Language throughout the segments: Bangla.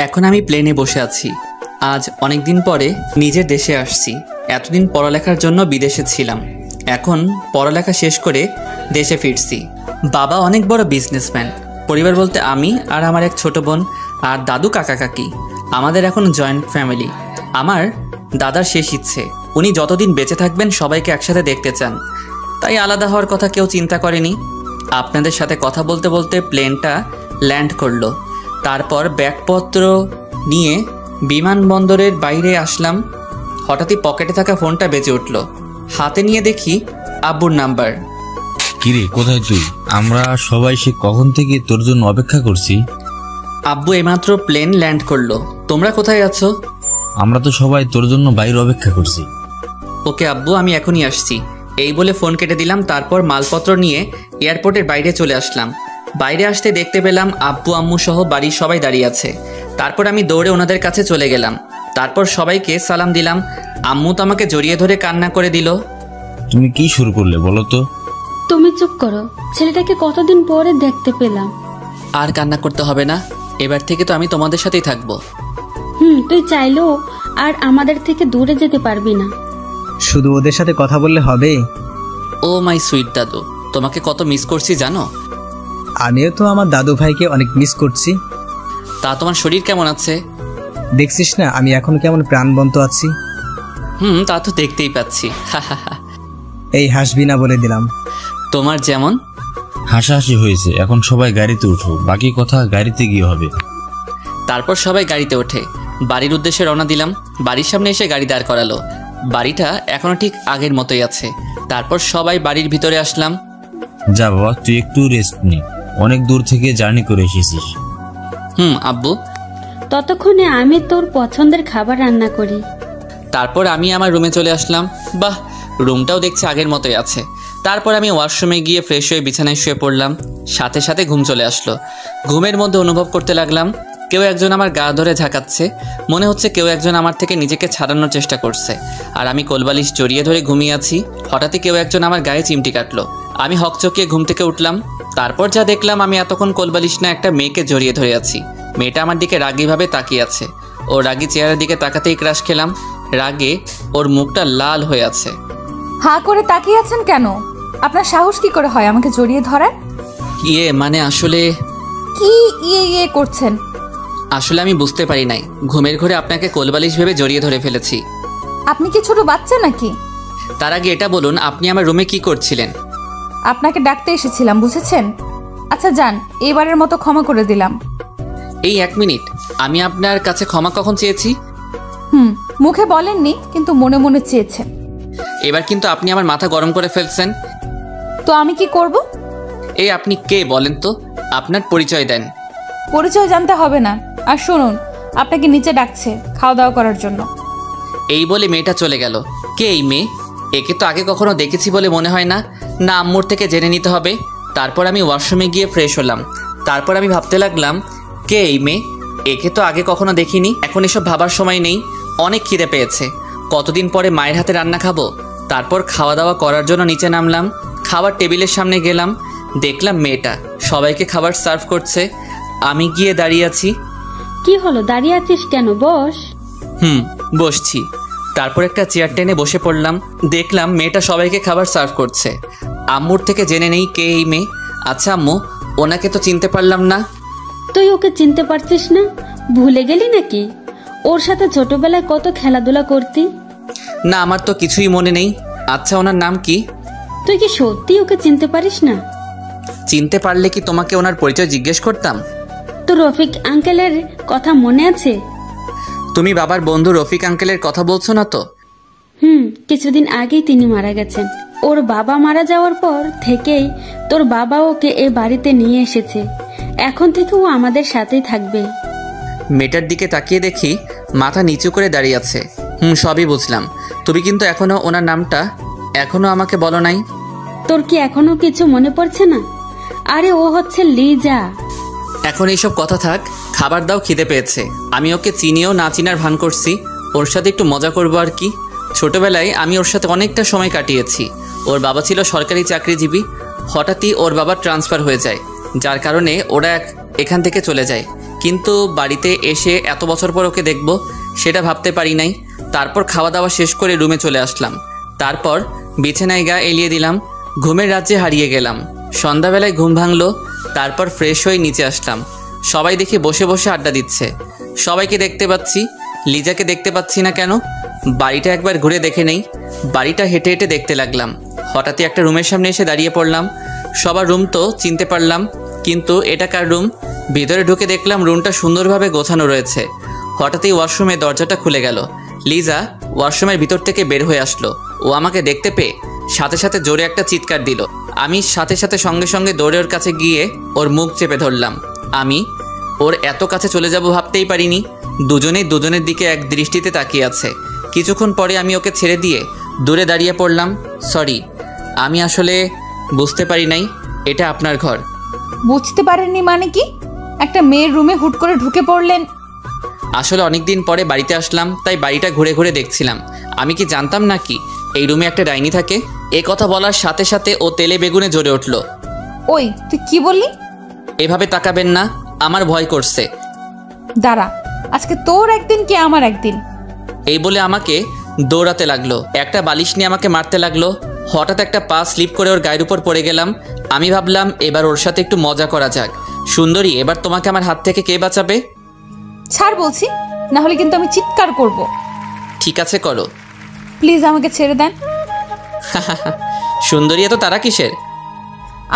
এখন আমি প্লেনে বসে আছি। আজ অনেক দিন পরে নিজের দেশে আসছি। এতদিন পড়ালেখার জন্য বিদেশে ছিলাম, এখন পড়ালেখা শেষ করে দেশে ফিরছি। বাবা অনেক বড় বিজনেসম্যান। পরিবার বলতে আমি আর আমার এক ছোট বোন আর দাদু কাকা কাকি। আমাদের এখন জয়েন্ট ফ্যামিলি। আমার দাদার শেষ ইচ্ছে, উনি যতদিন বেঁচে থাকবেন সবাইকে একসাথে দেখতে চান, তাই আলাদা হওয়ার কথা কেউ চিন্তা করেনি। আপনাদের সাথে কথা বলতে বলতে প্লেনটা ল্যান্ড করলো। তারপর ব্যাগপত্র নিয়ে বিমানবন্দরের বাইরে আসলাম। হঠাৎই পকেটে থাকা ফোনটা বেজে উঠল। হাতে নিয়ে দেখি আব্বুর নাম্বার। কিরে, কোথায় তুই? আমরা সবাই সে কখন থেকে তোর জন্য অপেক্ষা করছি। আব্বু এইমাত্র প্লেন ল্যান্ড করলো। তোমরা কোথায় আছো? আমরা তো সবাই তোর জন্য বাইরে অপেক্ষা করছি। ওকে আব্বু, আমি এখনই আসছি, এই বলে ফোন কেটে দিলাম। তারপর মালপত্র নিয়ে এয়ারপোর্টের বাইরে চলে আসলাম। বাইরে আসতে দেখতে পেলাম আব্বু আম্মু সহ বাড়ির সবাই দাঁড়িয়ে আছে। তারপর আমি দৌড়ে ওনাদের কাছে চলে গেলাম। তারপর সবাইকে সালাম দিলাম। আম্মু তো আমাকে জড়িয়ে ধরে কান্না করে দিল। তুমি কি শুরু করলে বলো তো? তুমি চুপ করো, ছেলেটাকে কতদিন পরে দেখতে পেলাম। আর কান্না করতে হবে না, এবার থেকে তো আমি তোমাদের সাথেই থাকবো। তুই চাইলেও আর আমাদের থেকে দূরে যেতে পারবি না। শুধু ওদের সাথে কথা বললে হবে? ও মাই সুইট দাদু, তোমাকে কত মিস করছি জানো? আমিও তো আমার দাদু ভাইকে অনেক মিস করছি। তা তোমার শরীর কেমন আছে? দেখছিস না আমি এখন কেমন প্রাণবন্ত আছি। তা তো দেখতেই পাচ্ছি। এই হাসবি না বলে দিলাম। তোমার যেমন। হাসাহাসি হয়েছে, এখন সবাই গাড়িতে উঠো, বাকি কথা গাড়িতে গিয়ে হবে। তারপর সবাই গাড়িতে ওঠে, বাড়ির উদ্দেশ্যে রওনা দিলাম। বাড়ির সামনে এসে গাড়ি দাঁড় করালো। বাড়িটা এখনো ঠিক আগের মতোই আছে। তারপর সবাই বাড়ির ভিতরে আসলাম। যা বাবা, তুই একটু রেস্ট নে, অনেক দূর থেকে জার্নি করে এসেছিস। আব্বু। ততক্ষণে আমি তোর পছন্দের খাবার রান্না করি। তারপর আমি আমার রুমে চলে আসলাম। বাহ, রুমটাও দেখছি আগের মতোই আছে। তারপর আমি ওয়াশরুমে গিয়ে ফ্রেশ হয়ে বিছানায় শুয়ে পড়লাম। সাথে সাথে ঘুম চলে আসলো। ঘুমের মধ্যে অনুভব করতে লাগলাম কেউ একজন আমার গা ধরে ঝাঁকাচ্ছে। মনে হচ্ছে কেউ একজন আমার থেকে নিজেকে ছাড়ানোর চেষ্টা করছে, আর আমি কোলবালিশ জড়িয়ে ধরে ঘুমিয়ে আছি। হঠাৎই কেউ একজন আমার গায়ে চিমটি কাটলো। আমি হকচকিয়ে ঘুম থেকে উঠলাম। তারপর যা দেখলাম, আমি এতক্ষণ কোলবালিশ না একটা মেয়েকে জড়িয়ে ধরে আছি। মেয়েটা আমার দিকে রাগীভাবে তাকিয়ে আছে। ও রাগী চেহারার দিকে তাকাতেই ক্রাশ খেলাম। রাগে ওর মুখটা লাল হয়ে আছে। হাঁ করে তাকিয়ে আছেন কেন? আপনার সাহস কি করে হয় আমাকে জড়িয়ে ধরার? মানে আসলে কি ইয়ে করছেন? আসলে আমি বুঝতে পারি নাই, ঘুমের ঘরে আপনাকে কোলবালিশ ভেবে জড়িয়ে ধরে ফেলেছি। আপনি কি ছোট বাচ্চা নাকি? তার আগে এটা বলুন, আপনি আমার রুমে কি করছিলেন? আপনাকে ডাকতে এসেছিলাম, বুঝেছেন? আচ্ছা যান, এবারের মতো ক্ষমা করে দিলাম। এই 1 মিনিট, আমি আপনার কাছে ক্ষমা কখন চেয়েছি? মুখে বলেননি, কিন্তু মনে মনে চেয়েছেন। এবার কিন্তু আপনি আমার মাথা গরম করে ফেলছেন। তো আমি কি করব? এই আপনি কে বলেন তো? আপনার পরিচয় দেন। পরিচয় জানতে হবে না। আর শুনুন, আপনাকে নিচে ডাকছে খাওয়া দাওয়া করার জন্য। এই বলে মেয়েটা চলে গেল। কে এই মেয়ে? একে তো আগে কখনো দেখেছি বলে মনে হয় না। না, আম্মুর থেকে জেনে নিতে হবে। তারপর আমি ওয়াশরুমে গিয়ে ফ্রেশ হলাম। তারপর আমি ভাবতে লাগলাম, কে এই মেয়ে? একে তো আগে কখনো দেখিনি। এখন এসব ভাবার সময় নেই, অনেক খিদে পেয়েছে। কতদিন পরে মায়ের হাতে রান্না খাবো। তারপর খাওয়া দাওয়া করার জন্য নিচে নামলাম। খাবার টেবিলের সামনে গেলাম, দেখলাম মেয়েটা সবাইকে খাবার সার্ভ করছে। আমি গিয়ে দাঁড়িয়ে আছি। কি হলো, দাঁড়িয়ে আছিস কেন? বস। বসছি। তারপর একটা চেয়ার টেনে বসে পড়লাম। দেখলাম মেয়েটা সবাইকে খাবার সার্ভ করছে। আম্মুর থেকে জেনে নেই কে এই মেয়ে। আচ্ছা আম্মু, ওনাকে তো চিনতে পারলাম না। তুই ওকে চিনতে পারছিস না? ভুলে গেলি নাকি? ওর সাথে ছোটবেলায় কত খেলাধুলা করতি। না, আমার তো কিছুই মনে নেই। আচ্ছা, ওনার নাম কি? তুই কি সত্যি ওকে চিনতে পারিস না? চিনতে পারলে কি তোমাকে ওনার পরিচয় জিজ্ঞেস করতাম? তো রফিক আঙ্কেলের কথা মনে আছে? তুমি বাবার বন্ধু রফিক আঙ্কেলের কথা বলছো না তো? কিছুদিন আগেই তিনি মারা গেছেন। ওর বাবা মারা যাওয়ার পর থেকেই তোর বাবা ওকে এ বাড়িতে নিয়ে এসেছে। এখন থেকে ও আমাদের সাথেই থাকবে। মেয়েটার দিকে তাকিয়ে দেখি মাথা নিচু করে দাঁড়িয়ে আছে। সবই বুঝলাম। তুমি কিন্তু এখনো ওনার নামটা এখনো আমাকে বলো নাই। তোর কি এখনো কিছু মনে পড়ছে না? আরে ও হচ্ছে লিজা। এখন এইসব কথা থাক, খাবার দাও, খিদে পেয়েছে। আমি ওকে চিনিও না চিনার ভান করছি। ওর সাথে একটু মজা করবো আর কি। ছোটবেলায় আমি ওর সাথে অনেকটা সময় কাটিয়েছি। ওর বাবা ছিল সরকারি চাকরিজীবী। হঠাৎই ওর বাবার ট্রান্সফার হয়ে যায়, যার কারণে ওরা এখান থেকে চলে যায়। কিন্তু বাড়িতে এসে এত বছর পর ওকে দেখব সেটা ভাবতে পারি নাই। তারপর খাওয়া দাওয়া শেষ করে রুমে চলে আসলাম। তারপর বিছানায় গা এলিয়ে দিলাম। ঘুমের রাজ্যে হারিয়ে গেলাম। সন্ধ্যাবেলায় ঘুম ভাঙলো। তারপর ফ্রেশ হয়ে নিচে আসলাম। সবাই দেখি বসে বসে আড্ডা দিচ্ছে। সবাইকে দেখতে পাচ্ছি, লিজাকে দেখতে পাচ্ছি না কেন? বাড়িটা একবার ঘুরে দেখে নেই। বাড়িটা হেঁটে হেঁটে দেখতে লাগলাম। হঠাৎই একটা রুমের সামনে এসে দাঁড়িয়ে পড়লাম। সবার রুম তো চিনতে পারলাম, কিন্তু এটা কার রুম? ভিতরে ঢুকে দেখলাম রুমটা সুন্দরভাবে গোছানো রয়েছে। হঠাৎই ওয়াশরুমে দরজাটা খুলে গেল। লিজা ওয়াশরুমের ভিতর থেকে বের হয়ে আসলো। ও আমাকে দেখতে পেয়ে সাথে সাথে জোরে একটা চিৎকার দিল। আমি সাথে সাথে সঙ্গে সঙ্গে দৌড়ে ওর কাছে গিয়ে ওর মুখ চেপে ধরলাম। আমি ওর এত কাছে চলে যাব ভাবতেই পারিনি। দুজনেই দুজনের দিকে এক দৃষ্টিতে তাকিয়ে আছে। কিছুক্ষণ পরে আমি ওকে ছেড়ে দিয়ে দূরে দাঁড়িয়ে পড়লাম। সরি, আমি আসলে বুঝতে পারি নাই এটা আপনার ঘর। বুঝতে পারেননি মানে কি? একটা মেয়ের রুমে হুট করে ঢুকে পড়লেন। আসলে অনেক দিন পরে বাড়িতে আসলাম, তাই বাড়িটা ঘুরে ঘুরে দেখছিলাম। আমি কি জানতাম নাকি এই রুমে একটা ডাইনি থাকে? এ কথা বলার সাথে সাথে ও তেলে বেগুনে জ্বলে উঠল। ওই তুই কি বললি? এভাবে তাকাবেন না, আমার ভয় করছে। দাঁড়া, আজকে তোর একদিন কি আমার একদিন। এই বলে আমাকে দৌড়াতে লাগলো। একটা বালিশ নিয়ে আমাকে মারতে লাগলো। হঠাৎ একটা পা স্লিপ করে ওর গায়ের উপর পড়ে গেলাম। আমি ভাবলাম এবার ওর সাথে একটু মজা করা যাক। সুন্দরী, এবার তোমাকে আমার হাত থেকে কে বাঁচাবে? ছাড় বলছি, না হলে কিন্তু আমি চিৎকার করব। ঠিক আছে, করো। প্লিজ আমাকে ছেড়ে দেন। সুন্দরী, এত তারা কিসের?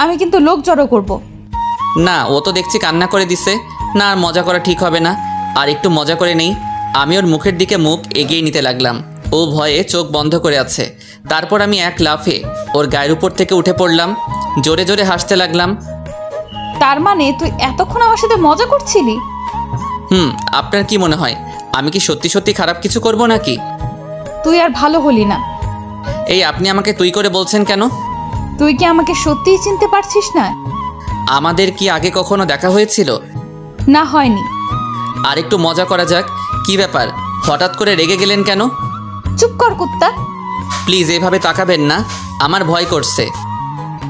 আমি কিন্তু লোক জড়ো করব। না, ও তো দেখছি কান্না করে দিছে। না, আর মজা করা ঠিক হবে না। আর একটু মজা করে নেই। আমি ওর মুখের দিকে মুখ এগিয়ে নিতে লাগলাম। ও ভয়ে চোখ বন্ধ করে আছে। তারপর আমি এক লাফে ওর গায়ের উপর থেকে উঠে পড়লাম। জোরে জোরে হাসতে লাগলাম। তার মানে তুই এতক্ষণ আমার সাথে মজা করছিলি? আপনার কি মনে হয় আমি কি সত্যি সত্যি খারাপ কিছু করব নাকি? তুই আর ভালো হলি না। এই আপনি আমাকে তুই করে বলছেন কেন? তুই কি আমাকে সত্যিই চিনতে পারছিস না? আমাদের কি আগে কখনো দেখা হয়েছিল? না, হয়নি। আর একটু মজা করা যাক। কি ব্যাপার, হঠাৎ করে রেগে গেলেন কেন? চুপ কর কুত্তা। প্লিজ এভাবে তাকাবেন না, আমার ভয় করছে।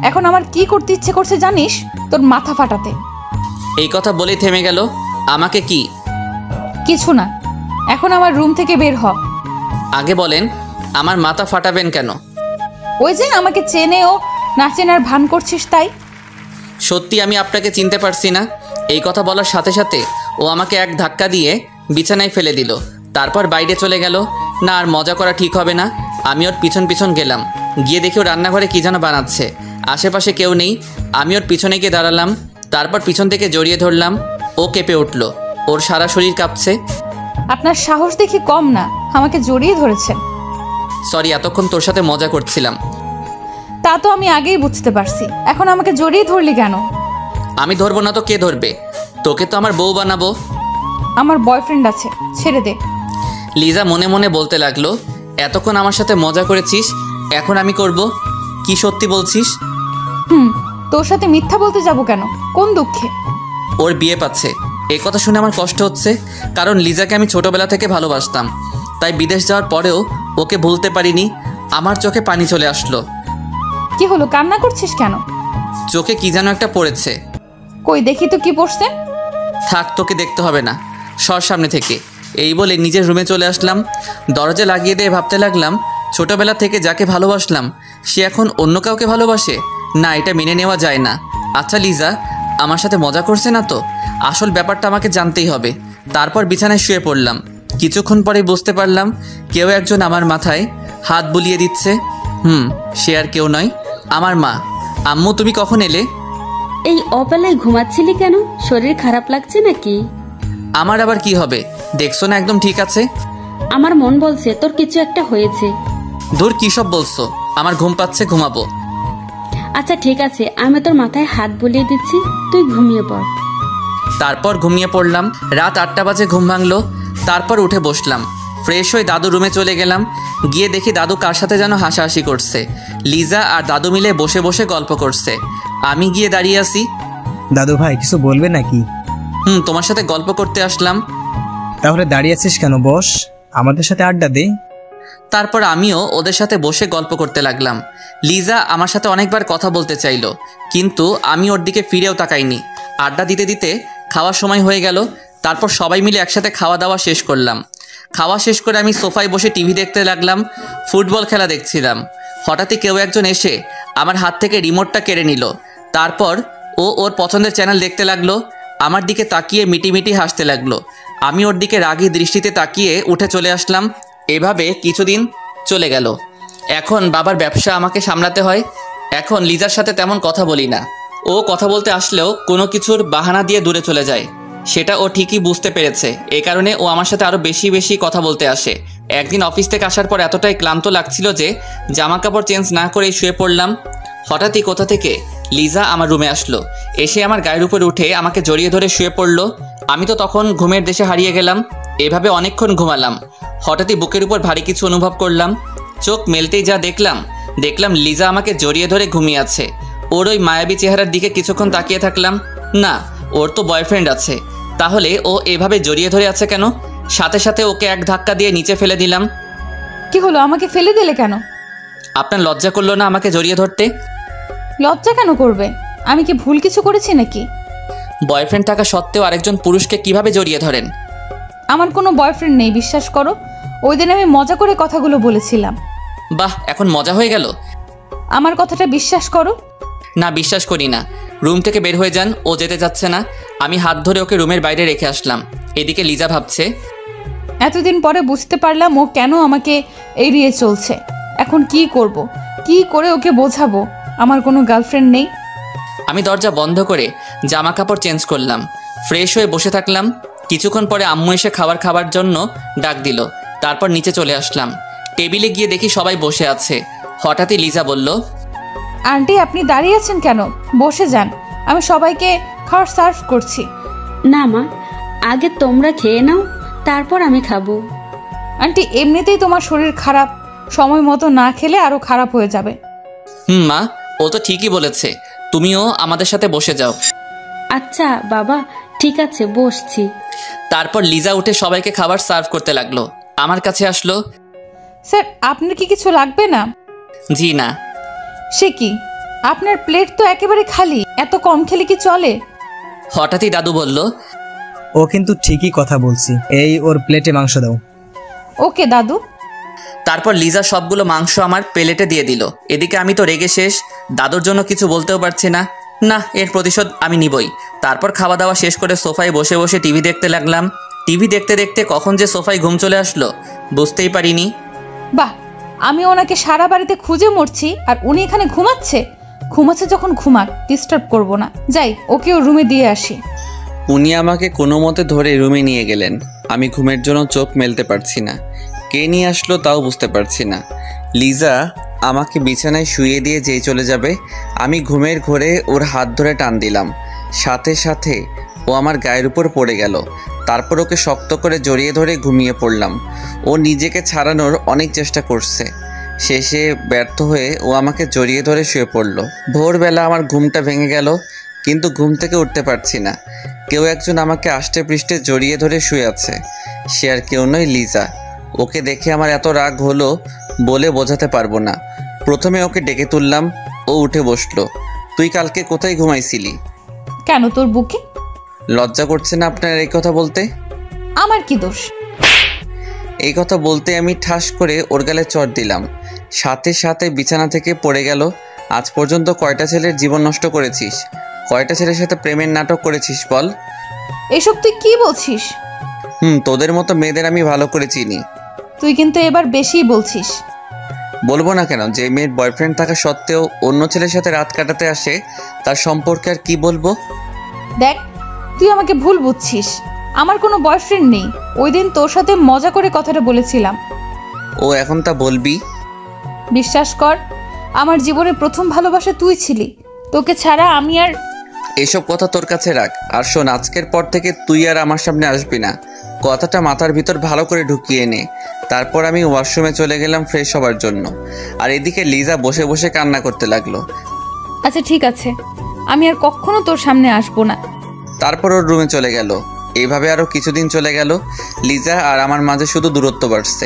এখন আমার কি করতে ইচ্ছে করছে জানিস? তোর মাথা ফাটাতে। এই কথা বলেই থেমে গেল। আমাকে কি? কিছু না, এখন আমার রুম থেকে বের হ। আগে বলেন, আমার মাথা ফাটাবেন কেন? ওই যে আমাকে চেনে ও না চেনার ভান করছিস তাই। সত্যি আমি আপনাকে চিনতে পারছি না। এই কথা বলার সাথে সাথে ও আমাকে এক ধাক্কা দিয়ে বিছানায় ফেলে দিল। তারপর বাইরে চলে গেল। না, আর মজা করা ঠিক হবে না। আমি ওর পিছন পিছন গেলাম। গিয়ে দেখি ও রান্নাঘরে কী যেন বানাচ্ছে। আশেপাশে কেউ নেই। আমি ওর পিছনে গিয়ে দাঁড়ালাম। তারপর পিছন থেকে জড়িয়ে ধরলাম। ও কেঁপে উঠল। ওর সারা শরীর কাঁপছে। আপনার সাহস দেখি কম না, আমাকে জড়িয়ে ধরেছেন। সরি, এতক্ষণ তোর সাথে মজা করছিলাম। তা তো আমি আগেই বুঝতে পারছি। এখন আমাকে জড়িয়ে ধরলি কেন? আমি ধরবো না তো কে ধরবে? তোকে তো আমার বউ বানাবো। আমার বয়ফ্রেন্ড আছে, ছেড়ে দে। লিজা মনে মনে বলতে লাগলো, এতক্ষণ আমার সাথে মজা করেছিস, এখন আমি করব? কি সত্যি বলছিস? তোর সাথে মিথ্যা বলতে যাব কেন? কোন দুঃখে? ওর বিয়ে পাচ্ছে। এই কথা শুনে আমার কষ্ট হচ্ছে, কারণ লিজাকে আমি ছোটবেলা থেকে ভালোবাসতাম। তাই বিদেশ যাওয়ার পরেও ওকে ভুলতে পারিনি। আমার চোখে পানি চলে আসলো। কি হলো, কান্না করছিস কেন? চোখে কি যেন একটা পড়েছে। কই দেখি তো কি পড়ছে। থাক, তোকে দেখতে হবে না, সর সামনে থেকে। এই বলে নিজের রুমে চলে আসলাম। দরজা লাগিয়ে দিয়ে ভাবতে লাগলাম, ছোটবেলা থেকে যাকে ভালোবাসলাম সে এখন অন্য কাউকে ভালোবাসে। না, এটা মেনে নেওয়া যায় না। আচ্ছা লিজা আমার সাথে মজা করছে না তো? আসল ব্যাপারটা আমাকে জানতেই হবে। তারপর বিছানায় শুয়ে পড়লাম। কিছুক্ষণ পরে বুঝতে পারলাম কেউ একজন আমার মাথায় হাত বুলিয়ে দিচ্ছে। সে আর কেউ নয়, আমার মা। আম্মু, তুমি কখন এলে? এই অবেলায় ঘুমাচ্ছিলি কেন? শরীর খারাপ লাগছে নাকি? আমার আবার কি হবে? দেখছো না একদম ঠিক আছে। আমার মন বলছে তোর কিছু একটা হয়েছে। দূর, কি সব বলছো? আমার ঘুম পাচ্ছে, ঘুমাবো। আচ্ছা ঠিক আছে, আমি তোর মাথায় হাত বুলিয়ে দিচ্ছি, তুই ঘুমিয়ে পড়। তারপর ঘুমিয়ে পড়লাম। রাত 8টা বাজে ঘুম ভাঙলো। তারপর উঠে বসলাম। ফ্রেশ হয়ে দাদু রুমে চলে গেলাম। গিয়ে দেখি দাদু কার সাথে যেন হাসাহাসি করছে। লিজা আর দাদু মিলে বসে বসে গল্প করছে। আমি গিয়ে দাঁড়িয়ে আছি। দাদু ভাই কিছু বলবে নাকি? তোমার সাথে গল্প করতে আসলাম। তাহলে দাঁড়িয়ে আছিস কেন? বস, আমাদের সাথে আড্ডা দে। তারপর আমিও ওদের সাথে বসে গল্প করতে লাগলাম। লিজা আমার সাথে অনেকবার কথা বলতে চাইলো, কিন্তু আমি ওর দিকে ফিরেও তাকাইনি। আড্ডা দিতে দিতে খাওয়ার সময় হয়ে গেল। তারপর সবাই মিলে একসাথে খাওয়া দাওয়া শেষ করলাম। খাওয়া শেষ করে আমি সোফায় বসে টিভি দেখতে লাগলাম। ফুটবল খেলা দেখছিলাম। হঠাৎই কেউ একজন এসে আমার হাত থেকে রিমোটটা কেড়ে নিল। তারপর ও ওর পছন্দের চ্যানেল দেখতে লাগলো। আমার দিকে তাকিয়ে মিটিমিটি হাসতে লাগলো। আমি ওর দিকে রাগী দৃষ্টিতে তাকিয়ে উঠে চলে আসলাম। এভাবে কিছুদিন চলে গেল। এখন বাবার ব্যবসা আমাকে সামলাতে হয়। এখন লিজার সাথে তেমন কথা বলি না। ও কথা বলতে আসলেও কোনো কিছুর বাহানা দিয়ে দূরে চলে যায়। সেটা ও ঠিকই বুঝতে পেরেছে। এ কারণে ও আমার সাথে আরও বেশি বেশি কথা বলতে আসে। একদিন অফিস থেকে আসার পর এতটাই ক্লান্ত লাগছিল যে জামা কাপড় চেঞ্জ না করেই শুয়ে পড়লাম। হঠাৎই কোথা থেকে লিজা আমার রুমে আসলো। এসে আমার গায়ের উপর উঠে আমাকে জড়িয়ে ধরে শুয়ে পড়লো। আমি তো তখন ঘুমের দেশে হারিয়ে গেলাম। এভাবে অনেকক্ষণ ঘুমালাম। হঠাৎই বুকের উপর ভারী কিছু অনুভব করলাম। চোখ মেলতেই যা দেখলাম লিজা আমাকে জড়িয়ে ধরে ঘুমিয়ে আছে। ওর ওই মায়াবী চেহারার দিকে কিছুক্ষণ তাকিয়ে থাকলাম। না, ওর তো বয়ফ্রেন্ড আছে, তাহলে ও এভাবে জড়িয়ে ধরে আছে কেন? সাথে সাথে ওকে এক ধাক্কা দিয়ে নিচে ফেলে দিলাম। কি হলো, আমাকে ফেলে দিলে কেন? আপনার লজ্জা করলো না আমাকে জড়িয়ে ধরতে? লজ্জা কেন করবে? আমি কি ভুল কিছু করেছি নাকি? বয়ফ্রেন্ড থাকা সত্ত্বেও আরেকজন পুরুষকে কিভাবে জড়িয়ে ধরেন? আমার কোনো বয়ফ্রেন্ড নেই, বিশ্বাস করো। ওই দিন আমি মজা করে কথাগুলো বলেছিলাম। বাহ, এখন মজা হয়ে গেল। আমার কথাটা বিশ্বাস করো। না, বিশ্বাস করি না। রুম থেকে বের হয়ে যান, ও যেতে যাচ্ছে না। আমি হাত ধরে ওকে রুমের বাইরে রেখে আসলাম। এদিকে লিজা ভাবছে, এতদিন পরে বুঝতে পারলাম ও কেন আমাকে এড়িয়ে চলছে। এখন কি করব, কি করে ওকে বোঝাবো আমার কোনো গার্লফ্রেন্ড নেই? আমি দরজা বন্ধ করে জামা কাপড় চেঞ্জ করলাম। ফ্রেশ হয়ে বসে থাকলাম। কিছুক্ষণ পরে আম্মু এসে খাবার জন্য ডাক দিল। তারপর নিচে চলে আসলাম। টেবিলে গিয়ে দেখি সবাই বসে আছে। হঠাৎই লিজা বলল, আন্টি আপনি দাঁড়িয়ে আছেন কেন? বসে যান, আমি সবাইকে খাবার সার্ভ করছি। না মা, আগে তোমরা খেয়ে নাও, তারপর আমি খাবো। আন্টি এমনিতেই তোমার শরীর খারাপ, সময় মতো না খেলে আরো খারাপ হয়ে যাবে। মা, ও তো ঠিকই বলেছে। তুমিও আমাদের সাথে বসে যাও। আচ্ছা বাবা, ঠিক আছে, বসছি। তারপর লিজা উঠে সবাইকে খাবার সার্ভ করতে লাগলো। আমার কাছে আসলো। স্যার আপনার কি কিছু লাগবে না? জি না। সে কি, আপনার প্লেট তো একেবারে খালি, এত কম খেলে কি চলে? হঠাৎই দাদু বলল, ও কিন্তু ঠিকই কথা বলছি, এই ওর প্লেটে মাংস দাও। ওকে দাদু। তারপর লিজা সবগুলো মাংস আমার প্লেটে দিয়ে দিল। এদিকে আমি তো রেগে শেষ। দাদুর জন্য কিছু বলতেও পারছি না। না, এর প্রতিশোধ আমি নিবই। তারপর খাওয়া দাওয়া শেষ করে সোফায় বসে বসে টিভি দেখতে লাগলাম। টিভি দেখতে দেখতে কখন যে সোফায় ঘুম চলে আসলো বুঝতেই পারিনি। বাহ, আমি ওনাকে সারা বাড়িতে খুঁজে মরছি আর উনি এখানে ঘুমাচ্ছে যখন ঘুমাক, ডিস্টার্ব করব না। যাই, ওকে ওর রুমে দিয়ে আসি। উনি আমাকে কোনো মতে ধরে রুমে নিয়ে গেলেন। আমি ঘুমের জন্য চোখ মেলতে পারছি না। কে নিয়ে আসলো তাও বুঝতে পারছি না। লিজা আমাকে বিছানায় শুইয়ে দিয়ে যেই চলে যাবে, আমি ঘুমের ঘোরে ওর হাত ধরে টান দিলাম। সাথে সাথে ও আমার গায়ের উপর পড়ে গেল। তারপর ওকে শক্ত করে জড়িয়ে ধরে ঘুমিয়ে পড়লাম। ও নিজেকে ছাড়ানোর অনেক চেষ্টা করছে। শেষে ব্যর্থ হয়ে ও আমাকে জড়িয়ে ধরে শুয়ে পড়ল। ভোরবেলা আমার ঘুমটা ভেঙে গেল, কিন্তু ঘুম থেকে উঠতে পারছি না। কেউ একজন আমাকে আষ্টে পৃষ্ঠে জড়িয়ে ধরে শুয়ে আছে। সে আর কেউ নয়, লিজা। ওকে দেখে আমার এত রাগ হলো বলে বোঝাতে পারবো না। প্রথমে ওকে ডেকে তুললাম, ও উঠে বসলো। তুই কালকে কোথায় ঘুমাইছিলি? কেন, তোর বুকে? লজ্জা করছে না আপনার এই কথা বলতে? আমার কি দোষ? এই কথা বলতে আমি ঠাস করে ওর গালে চড় দিলাম। সাথে সাথে বিছানা থেকে পড়ে গেল। আজ পর্যন্ত কয়টা ছেলের জীবন নষ্ট করেছিস? কয়টা ছেলের সাথে প্রেমের নাটক করেছিস বল? এসব তুই কি বলছিস? তোদের মতো মেয়েদের আমি ভালো করে চিনি। তুই কিন্তু এবার বেশিই বলছিস। বলবো না কেন? যে মেয়ের বয়ফ্রেন্ড থাকা সত্ত্বেও অন্য ছেলের সাথে রাত কাটাতে আসে, তার সম্পর্কে আর কি বলবো? দেখ, তুই আমাকে ভুল বুঝছিস। আমার কোনো বয়ফ্রেন্ড নেই। ওই দিন তোর সাথে মজা করে কথাটা বলেছিলাম। ও এখন তা বলবি? বিশ্বাস কর, আমার জীবনে প্রথম ভালোবাসা তুই ছিলি। তোকে ছাড়া আমি আর... এসব কথা তোর কাছে রাখ। আর শোন, আজকের পর থেকে তুই আর আমার সামনে আসবি না। কথাটা মাথার ভিতর ভালো করে ঢুকিয়ে নে। তারপর আমি ওয়াশরুমে চলে গেলাম ফ্রেশ হবার জন্য। আর এদিকে লিজা বসে বসে কান্না করতে লাগলো। আচ্ছা ঠিক আছে, আমি আর কখনো তোর সামনে আসবো না। তারপর ওর রুমে চলে গেল। এইভাবে আরও কিছুদিন চলে গেল। লিজা আর আমার মাঝে শুধু দূরত্ব বাড়ছে।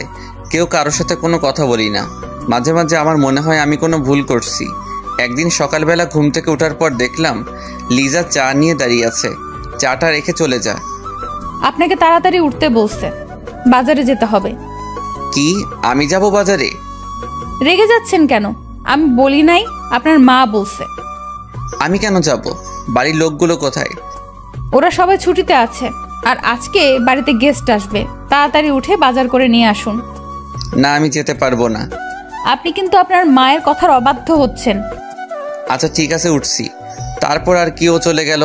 কেউ কারোর সাথে কোনো কথা বলি না। মাঝে মাঝে আমার মনে হয় আমি কোনো ভুল করছি। একদিন সকালবেলা ঘুম থেকে ওঠার পর দেখলাম লিজা চা নিয়ে দাঁড়িয়ে আছে। চাটা রেখে চলে যা। আপনাকে তাড়াতাড়ি উঠতে বলছে, বাজারে যেতে হবে। কি আমি যাব বাজারে? রেগে যাচ্ছেন কেন? আমি বলি নাই, আপনার মা বলছে। আমি কেন যাব? বাড়ির লোকগুলো কোথায়? ওরা সবাই ছুটিতে আছে, আর আজকে বাড়িতে গেস্ট আসবে। তাড়াতাড়ি উঠে বাজার করে নিয়ে আসুন। না, আমি যেতে পারবো না। আপনি কিন্তু আপনার মায়ের কথার অবাধ্য হচ্ছেন। আচ্ছা ঠিক আছে, উঠছি। তারপর আর কি, ও চলে গেল।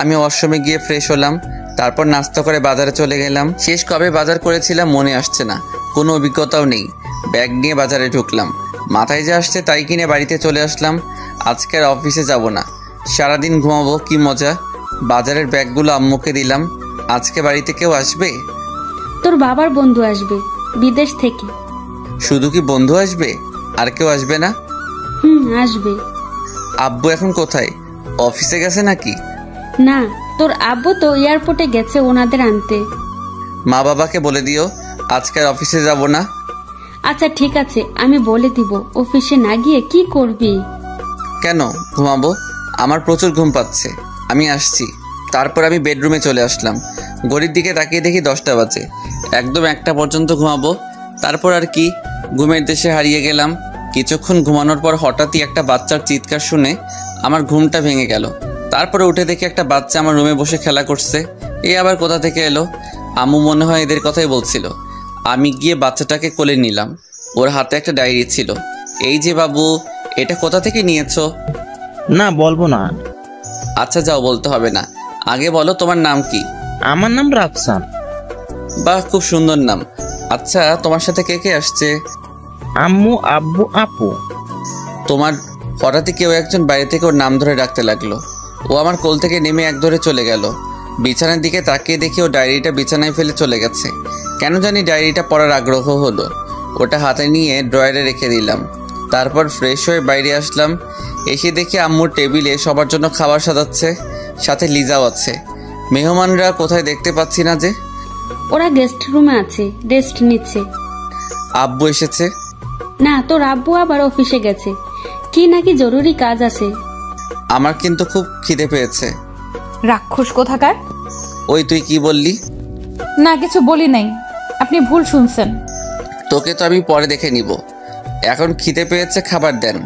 আমি ওয়াশরুমে গিয়ে ফ্রেশ হলাম, তারপর নাস্তা করে বাজারে চলে গেলাম। শেষ কবে বাজার করেছিলাম মনে আসছে না, কোনো অভিজ্ঞতাও নেই। ব্যাগ নিয়ে বাজারে ঢুকলাম, মাথায় যা আসছে তাই কিনে বাড়িতে চলে আসলাম। আজকে আর অফিসে যাব না, সারাদিন ঘুমাবো। কি মজা। বাজারের ব্যাগগুলো আম্মুকে দিলাম। আজকে বাড়িতে কেউ আসবে? তোর বাবার বন্ধু আসবে বিদেশ থেকে। শুধু কি বন্ধু আসবে, আর কেউ আসবে না? আসবে। আব্বু এখন কোথায়? অফিসে গেছে নাকি? না, তোর আব্বু তো এয়ারপোর্টে গেছে ওনাদের আনতে। মা বাবাকে বলে দিও আজকে আর অফিসে যাব না। আচ্ছা ঠিক আছে, আমি বলে দিব। অফিসে না গিয়ে কি করবি? কেন ঘুমাবো? আমার প্রচুর ঘুম পাচ্ছে, আমি আসছি। তারপর আমি বেডরুমে চলে আসলাম। ঘড়ির দিকে তাকিয়ে দেখি 10টা বাজে। একদম 1টা পর্যন্ত ঘুমাবো, তারপর আর কি, ঘুমের দেশে হারিয়ে গেলাম। কিছুক্ষণ ঘুমানোর পর হঠাৎই একটা বাচ্চার চিৎকার শুনে আমার ঘুমটা ভেঙে গেল। তারপরে উঠে দেখি একটা বাচ্চা আমার রুমে বসে খেলা করছে। এ আবার কোথা থেকে এলো? আম্মু মনে হয় এদের কথাই বলছিল। আমি গিয়ে বাচ্চাটাকে কোলে নিলাম। ওর হাতে একটা ডায়েরি ছিল। এই যে বাবু, এটা কোথা থেকে নিয়েছো? না, বলবো না। আচ্ছা যাও, বলতে হবে না। আগে বলো তোমার নাম কি? আমার নাম রাফসান। বাহ, খুব সুন্দর নাম। আচ্ছা তোমার সাথে কে কে আসছে? আম্মু, আব্বু, আপু। তোমার হঠাৎই কেউ একজন বাইরে থেকে ওর নাম ধরে ডাকতে লাগলো। ও আমার কোল থেকে নেমে এক ধরে চলে গেল। বিছানার দিকে তাকিয়ে দেখি ও ডায়েরিটা বিছানায় ফেলে চলে গেছে। কেন জানি ডায়েরিটা পড়ার আগ্রহ হলো। ওটা হাতে নিয়ে ড্রয়ারে রেখে দিলাম। তারপর ফ্রেশ হয়ে বাইরে আসলাম। এসে দেখি আম্মুর টেবিলে সবার জন্য খাবার সাজাচ্ছে, সাথে লিজাও আছে। মেহমানরা কোথায় দেখতে পাচ্ছি না যে? ওরা গেস্ট রুমে আছে, রেস্ট নিচ্ছে। আব্বু এসেছে? না, তোর আব্বু আবার অফিসে গেছে, কি নাকি জরুরি কাজ আছে। আমার কিন্তু খুব খিদে পেয়েছে। রাক্ষস কোথাকার। ওই তুই কি বললি? না, কিছু বলি নাই, আপনি ভুল শুনছেন। তোকে তো আমি পরে দেখে নিব, এখন খিদে পেয়েছে, খাবার দেন।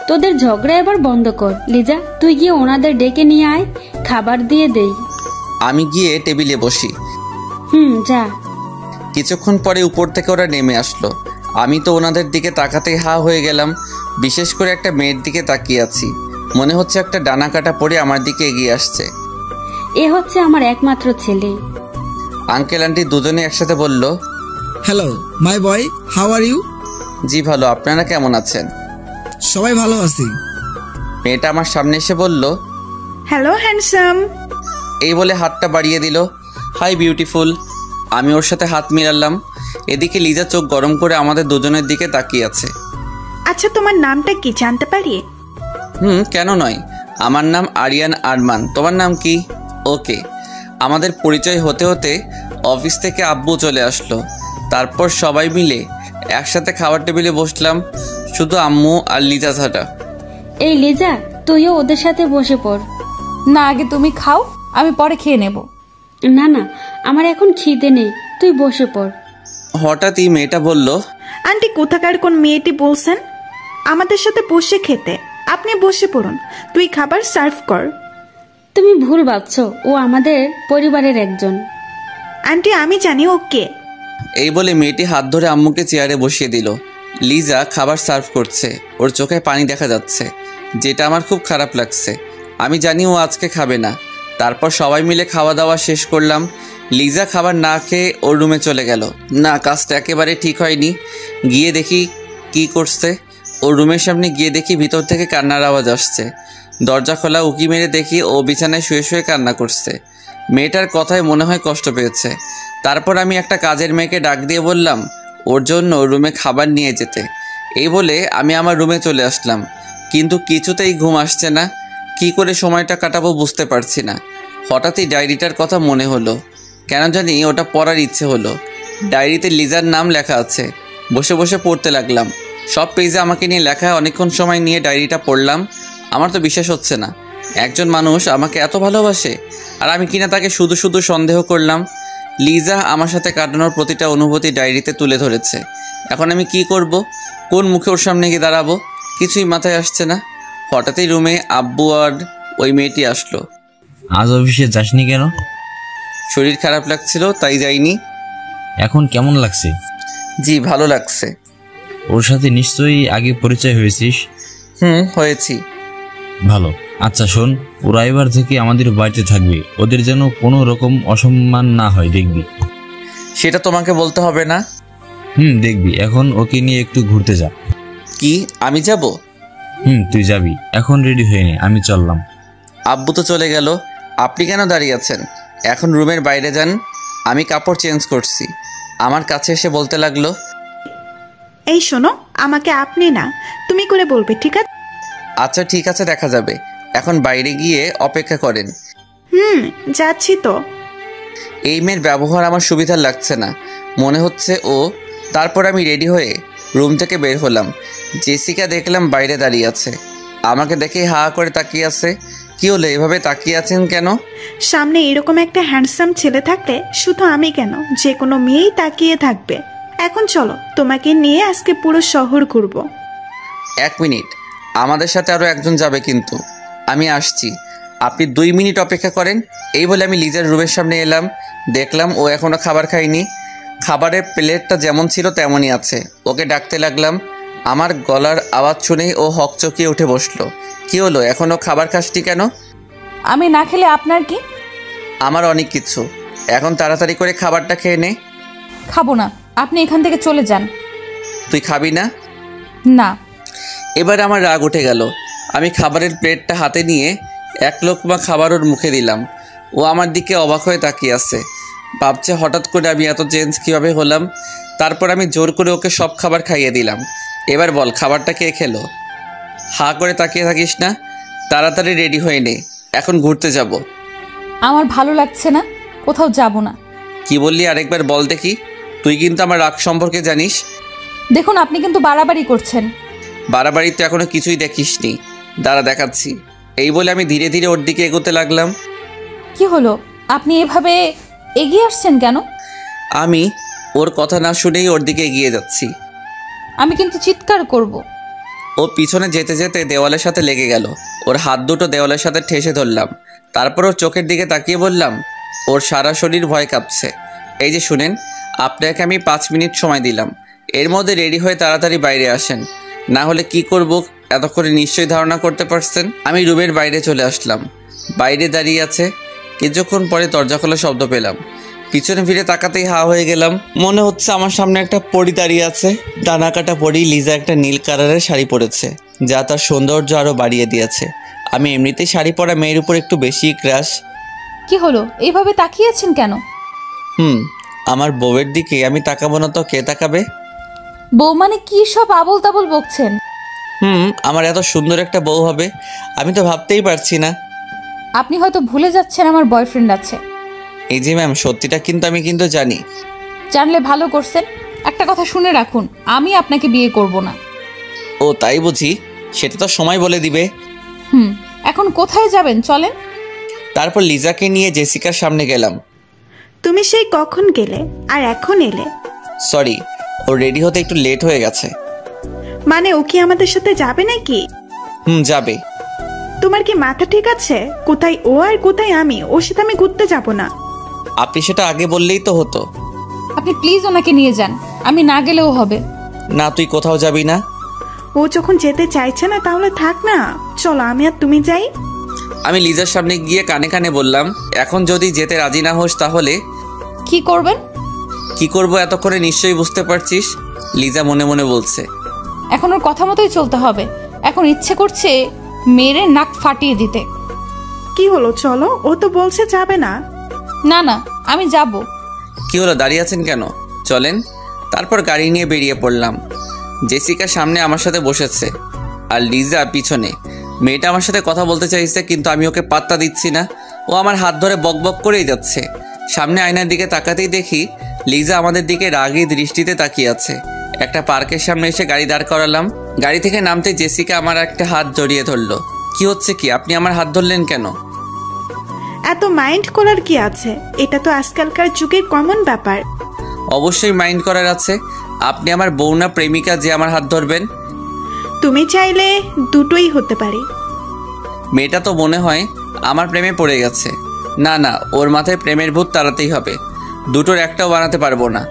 তোদের ঝগড়া এবার বন্ধ কর। লিজা, তুই গিয়ে ওনাদের ডেকে নিয়ে আয়, খাবার দিয়ে দেই। আমি গিয়ে টেবিলে বসি। যা। কিছুক্ষণ পরে উপর থেকে ওরা নেমে আসলো। আমি তো ওনাদের দিকে তাকাতেই হা হয়ে গেলাম। বিশেষ করে একটা মেয়ের দিকে তাকিয়ে আছি, মনে হচ্ছে একটা ডানা কাটা পড়ে আমার দিকে এগিয়ে আসছে। এ হচ্ছে আমার একমাত্র ছেলে। আঙ্কেল আন্টি দুজনে একসাথে বলল, hello my boy, how are you? জি ভালো, আপনারা কেমন আছেন? সবাই ভালো আছি। মেয়েটা আমার সামনে এসে বলল, হ্যালো হ্যান্ডসাম। এই বলে হাতটা বাড়িয়ে দিল। Hi beautiful. আমি ওর সাথে হাত মিলালাম। এদিকে লিজা চোখ গরম করে আমাদের দুজনের দিকে তাকিয়ে আছে। আচ্ছা, তোমার নামটা কি জানতে পারি? কেন নয়, আমার নাম আরিয়ান আরমান। তোমার নাম কি? ওকে। আমাদের পরিচয় হতে হতে অফিস থেকে আব্বু চলে আসলো। তারপর সবাই মিলে একসাথে খাবার টেবিলে বসলাম, শুধু আম্মু আর লিজা ছাড়া। এই লিজা, তুইও ওদের সাথে বসে পড়। না, আগে তুমি খাও, আমি পরে খেয়ে নেব। না না, আমার এখন খিদে নেই, তুই বসে পড়। হঠাৎই মেয়েটা বলল, আন্টি কোথাকার কোন মেয়েটি বলছেন আমাদের সাথে বসে খেতে? আপনি বসে পড়ুন, তুই খাবার সার্ভ কর। তুমি ভুল ভাবছো, ও আমাদের পরিবারের একজন। আন্টি আমি জানি ও কে। এই বলে মেয়েটি হাত ধরে আম্মুকে চেয়ারে বসিয়ে দিল। লিজা খাবার সার্ভ করছে, ওর চোখে পানি দেখা যাচ্ছে, যেটা আমার খুব খারাপ লাগছে। আমি জানি ও আজকে খাবে না। তারপর সবাই মিলে খাওয়া দাওয়া শেষ করলাম। লিজা খাবার না খেয়ে ওর রুমে চলে গেল। না, কাজটা একেবারে ঠিক হয়নি। গিয়ে দেখি কি করছে। ওর রুমের সামনে গিয়ে দেখি ভিতর থেকে কান্নার আওয়াজ আসছে। দরজা খোলা, উকি মেরে দেখি ও বিছানায় শুয়ে শুয়ে কান্না করছে। মেয়েটার কথায় মনে হয় কষ্ট পেয়েছে। তারপর আমি একটা কাজের মেয়েকে ডাক দিয়ে বললাম ওর জন্য রুমে খাবার নিয়ে যেতে। এই বলে আমি আমার রুমে চলে আসলাম, কিন্তু কিছুতেই ঘুম আসছে না। কি করে সময়টা কাটাবো বুঝতে পারছি না। হঠাৎই ডায়েরিটার কথা মনে হলো, কেন জানি ওটা পড়ার ইচ্ছে হলো। ডায়েরিতে লিজার নাম লেখা আছে। বসে বসে পড়তে লাগলাম। সব পেজে আমাকে নিয়ে লেখা। অনেকক্ষণ সময় নিয়ে ডায়েরিটা পড়লাম। আমার তো বিশ্বাস হচ্ছে না, একজন মানুষ আমাকে এত ভালোবাসে আর আমি কিনা তাকে শুধু শুধু সন্দেহ করলাম। লিজা আমার সাথে কাটানোর প্রতিটা অনুভূতি ডায়েরিতে তুলে ধরেছে। এখন আমি কি করব? কোন মুখে ওর সামনে গিয়ে দাঁড়াবো? কিছুই মাথায় আসছে না। হঠাৎই রুমে আব্বু আর ওই মেয়েটি আসলো। আজ অফিসে যাসনি কেন? শরীর খারাপ লাগছিল তাই যাইনি। এখন কেমন লাগছে? জি ভালো লাগছে। ওর সাথে নিশ্চয়ই আগে পরিচয় হয়েছিস? হয়েছি। ভালো। আচ্ছা শোন, ওরা এবার থেকে আমাদের বাড়িতে থাকবে, ওদের যেন কোনো রকম অসম্মান না হয়, দেখবি? সেটা তোমাকে বলতে হবে না। দেখবি। এখন ওকে নিয়ে একটু ঘুরতে যা। কি আমি যাব? তুই যাবি। এখন রেডি হয়ে নে, আমি চললাম। আব্বু তো চলে গেল, আপনি কেন দাঁড়িয়ে আছেন? এখন রুমের বাইরে যান, আমি কাপড় চেঞ্জ করছি। আমার কাছে এসে বলতে লাগলো, এই শোনো, আমাকে আপনি না তুমি করে বলবে, ঠিক আছে? আচ্ছা ঠিক আছে, দেখা যাবে। এখন বাইরে গিয়ে অপেক্ষা করেন। যাচ্ছি তো। এই মেয়ের ব্যবহার আমার সুবিধার লাগছে না, মনে হচ্ছে ও। তারপর আমি রেডি হয়ে রুম থেকে বের হলাম। জেসিকা দেখলাম বাইরে দাঁড়িয়ে আছে, আমাকে দেখে হা করে তাকিয়ে আছে। কি হলো, এভাবে তাকিয়ে আছেন কেন? সামনে এরকম একটা হ্যান্ডসাম ছেলে থাকলে শুধু আমি কেন, যে কোনো মেয়েই তাকিয়ে থাকবে। এখন চলো, তোমাকে নিয়ে আজকে পুরো শহর ঘুরবো। 1 মিনিট, আমাদের সাথে আরও একজন যাবে কিন্তু। আমি আসছি, আপনি 2 মিনিট অপেক্ষা করেন। এই বলে আমি লিজার রুমের সামনে এলাম। দেখলাম ও এখনও খাবার খায়নি। খাবারের প্লেটটা যেমন ছিল তেমনই আছে। ওকে ডাকতে লাগলাম। আমার গলার আওয়াজ শুনেই ও হকচকিয়ে উঠে বসলো। কি হলো, এখনও খাবার খাসনি কেন? আমি না খেলে আপনার কি? আমার অনেক কিছু। এখন তাড়াতাড়ি করে খাবারটা খেয়ে নে। খাবো না, আপনি এখান থেকে চলে যান। তুই খাবি না? না। এবার আমার রাগ উঠে গেল। আমি খাবারের প্লেটটা হাতে নিয়ে 1 লোকমা খাবার ওর মুখে দিলাম। ও আমার দিকে অবাক হয়ে তাকিয়ে আছে, ভাবছে হঠাৎ করে আমি এত চেঞ্জ কীভাবে হলাম। তারপর আমি জোর করে ওকে সব খাবার খাইয়ে দিলাম। এবার বল, খাবারটা কে খেলো? হা করে তাকিয়ে থাকিস না, তাড়াতাড়ি রেডি হয়ে নে, এখন ঘুরতে যাব। আমার ভালো লাগছে না, কোথাও যাব না। কি বললি আরেকবার বল দেখি। তুই কিন্তু আমার রাগ সম্পর্কে জানিস। দেখুন, আপনি কিন্তু বাড়াবাড়ি করছেন। বাড়াবাড়ি তো এখনো কিছুই দেখিসনি, দাঁড়া দেখাচ্ছি। এই বলে আমি ধীরে ধীরে ওর দিকে এগোতে লাগলাম। কি হলো, আপনি এভাবে এগিয়ে আসছেন কেন? আমি ওর কথা না শুনেই ওর দিকে এগিয়ে যাচ্ছি। আমি কিন্তু চিৎকার করব। ও পিছনে যেতে যেতে দেওয়ালের সাথে লেগে গেল। ওর হাত দুটো দেওয়ালের সাথে ঠেসে ধরলাম। তারপর ওর চোখের দিকে তাকিয়ে বললাম, ওর সারা শরীর ভয় কাঁপছে। এই যে শুনেন, আপনাকে আমি 5 মিনিট সময় দিলাম, এর মধ্যে রেডি হয়ে তাড়াতাড়ি বাইরে আসেন, না হলে কি করব এতক্ষণে নিশ্চয়ই ধারণা করতে পারছেন। আমি রুমের বাইরে চলে আসলাম। বাইরে দাঁড়িয়ে আছে। কিছুক্ষণ পরে দরজা খোলার শব্দ পেলাম। পিছনে ফিরে তাকাতেই হা হয়ে গেলাম। মনে হচ্ছে আমার সামনে একটা পরী দাঁড়িয়ে আছে। ডানা কাটা পরী। লিজা একটা নীল কালারের শাড়ি পরেছে, যা তার সৌন্দর্য আরও বাড়িয়ে দিয়েছে। আমি এমনিতেই শাড়ি পরা মেয়ের উপর একটু বেশি ক্রাশ। কি হলো, এইভাবে তাকিয়েছেন কেন? আমার বউয়ের দিকে আমি তাকাবো না তো কে তাকাবে? বউ মানে কি সব আবল তাবল বকছেন? আমার এত সুন্দর একটা বউ হবে আমি তো ভাবতেই পারছি না। আপনি হয়তো ভুলে যাচ্ছেন আমার বয়ফ্রেন্ড আছে। এই যে ম্যাম, সত্যিটা কিন্তু আমি কিন্তু জানি। জানলে ভালো করছেন। একটা কথা শুনে রাখুন, আমি আপনাকে বিয়ে করব না। ও তাই বুঝি? সেটা তো সময় বলে দিবে। এখন কোথায় যাবেন, চলেন। তারপর লিজাকে নিয়ে জেসিকার সামনে গেলাম। তুমি সেই কখন গেলে আর এখন এলে? সরি, ও রেডি হতে একটু লেট হয়ে গেছে। মানে ও কি আমাদের সাথে যাবে নাকি? যাবে। তোমার কি মাথা ঠিক আছে? কোথায় ও আর কোথায় আমি? ওর সাথে আমি ঘুরতে যাব না। আপনি সেটা আগে বললেই তো হতো। আপনি প্লিজ ওনাকে নিয়ে যান, আমি না গেলেও হবে। না, তুই কোথাও যাবি না। ও যখন যেতে চাইছে না তাহলে থাক না, চলো আমি আর তুমি যাই। আমি লিজার সামনে গিয়ে কানে কানে বললাম, এখন যদি যেতে রাজি না হোস তাহলে কি করবেন? কি করব এতক্ষণে নিশ্চয়ই বুঝতে পারছিস। লিজা মনে মনে বলছে। এখন ওর কথা মতোই চলতে হবে। এখন ইচ্ছে করছে মেরে নাক ফাটিয়ে দিতে। কি হলো, চলো। ও তো বলছে যাবে না। না না, আমি যাব। কি হলো, দাঁড়িয়ে আছেন কেন? চলেন। তারপর গাড়ি নিয়ে বেরিয়ে পড়লাম। জেসিকা সামনে আমার সাথে বসেছে আর লিজা পিছনে। মেয়েটা আমার সাথে কথা বলতে চাইছে, কিন্তু আমি ওকে পাত্তা দিচ্ছি না। ও আমার হাত ধরে বকবক করেই যাচ্ছে। সামনে আয়নার দিকে তাকাতেই দেখি লিজা আমাদের দিকে রাগী দৃষ্টিতে তাকিয়ে আছে। একটা পার্কের সামনে এসে গাড়ি দাঁড় করালাম। গাড়ি থেকে নামতে জেসিকা আমার একটা হাত জড়িয়ে ধরলো। কি হচ্ছে কি, আপনি আমার হাত ধরলেন কেন? এত মাইন্ড করার কি আছে? এটা তো আজকালকার যুগের কমন ব্যাপার। অবশ্যই মাইন্ড করার আছে। আপনি আমার বউ না প্রেমিকা যে আমার হাত ধরবেন? তুমি চাইলে দুটোই হতে পারে। মেয়েটা তো মনে হয় আমার প্রেমে পড়ে গেছে। না না, ওর মাথায় প্রেমের ভূত তাড়াতেই হবে। দুটোর একটাও বানাতে পারবো না।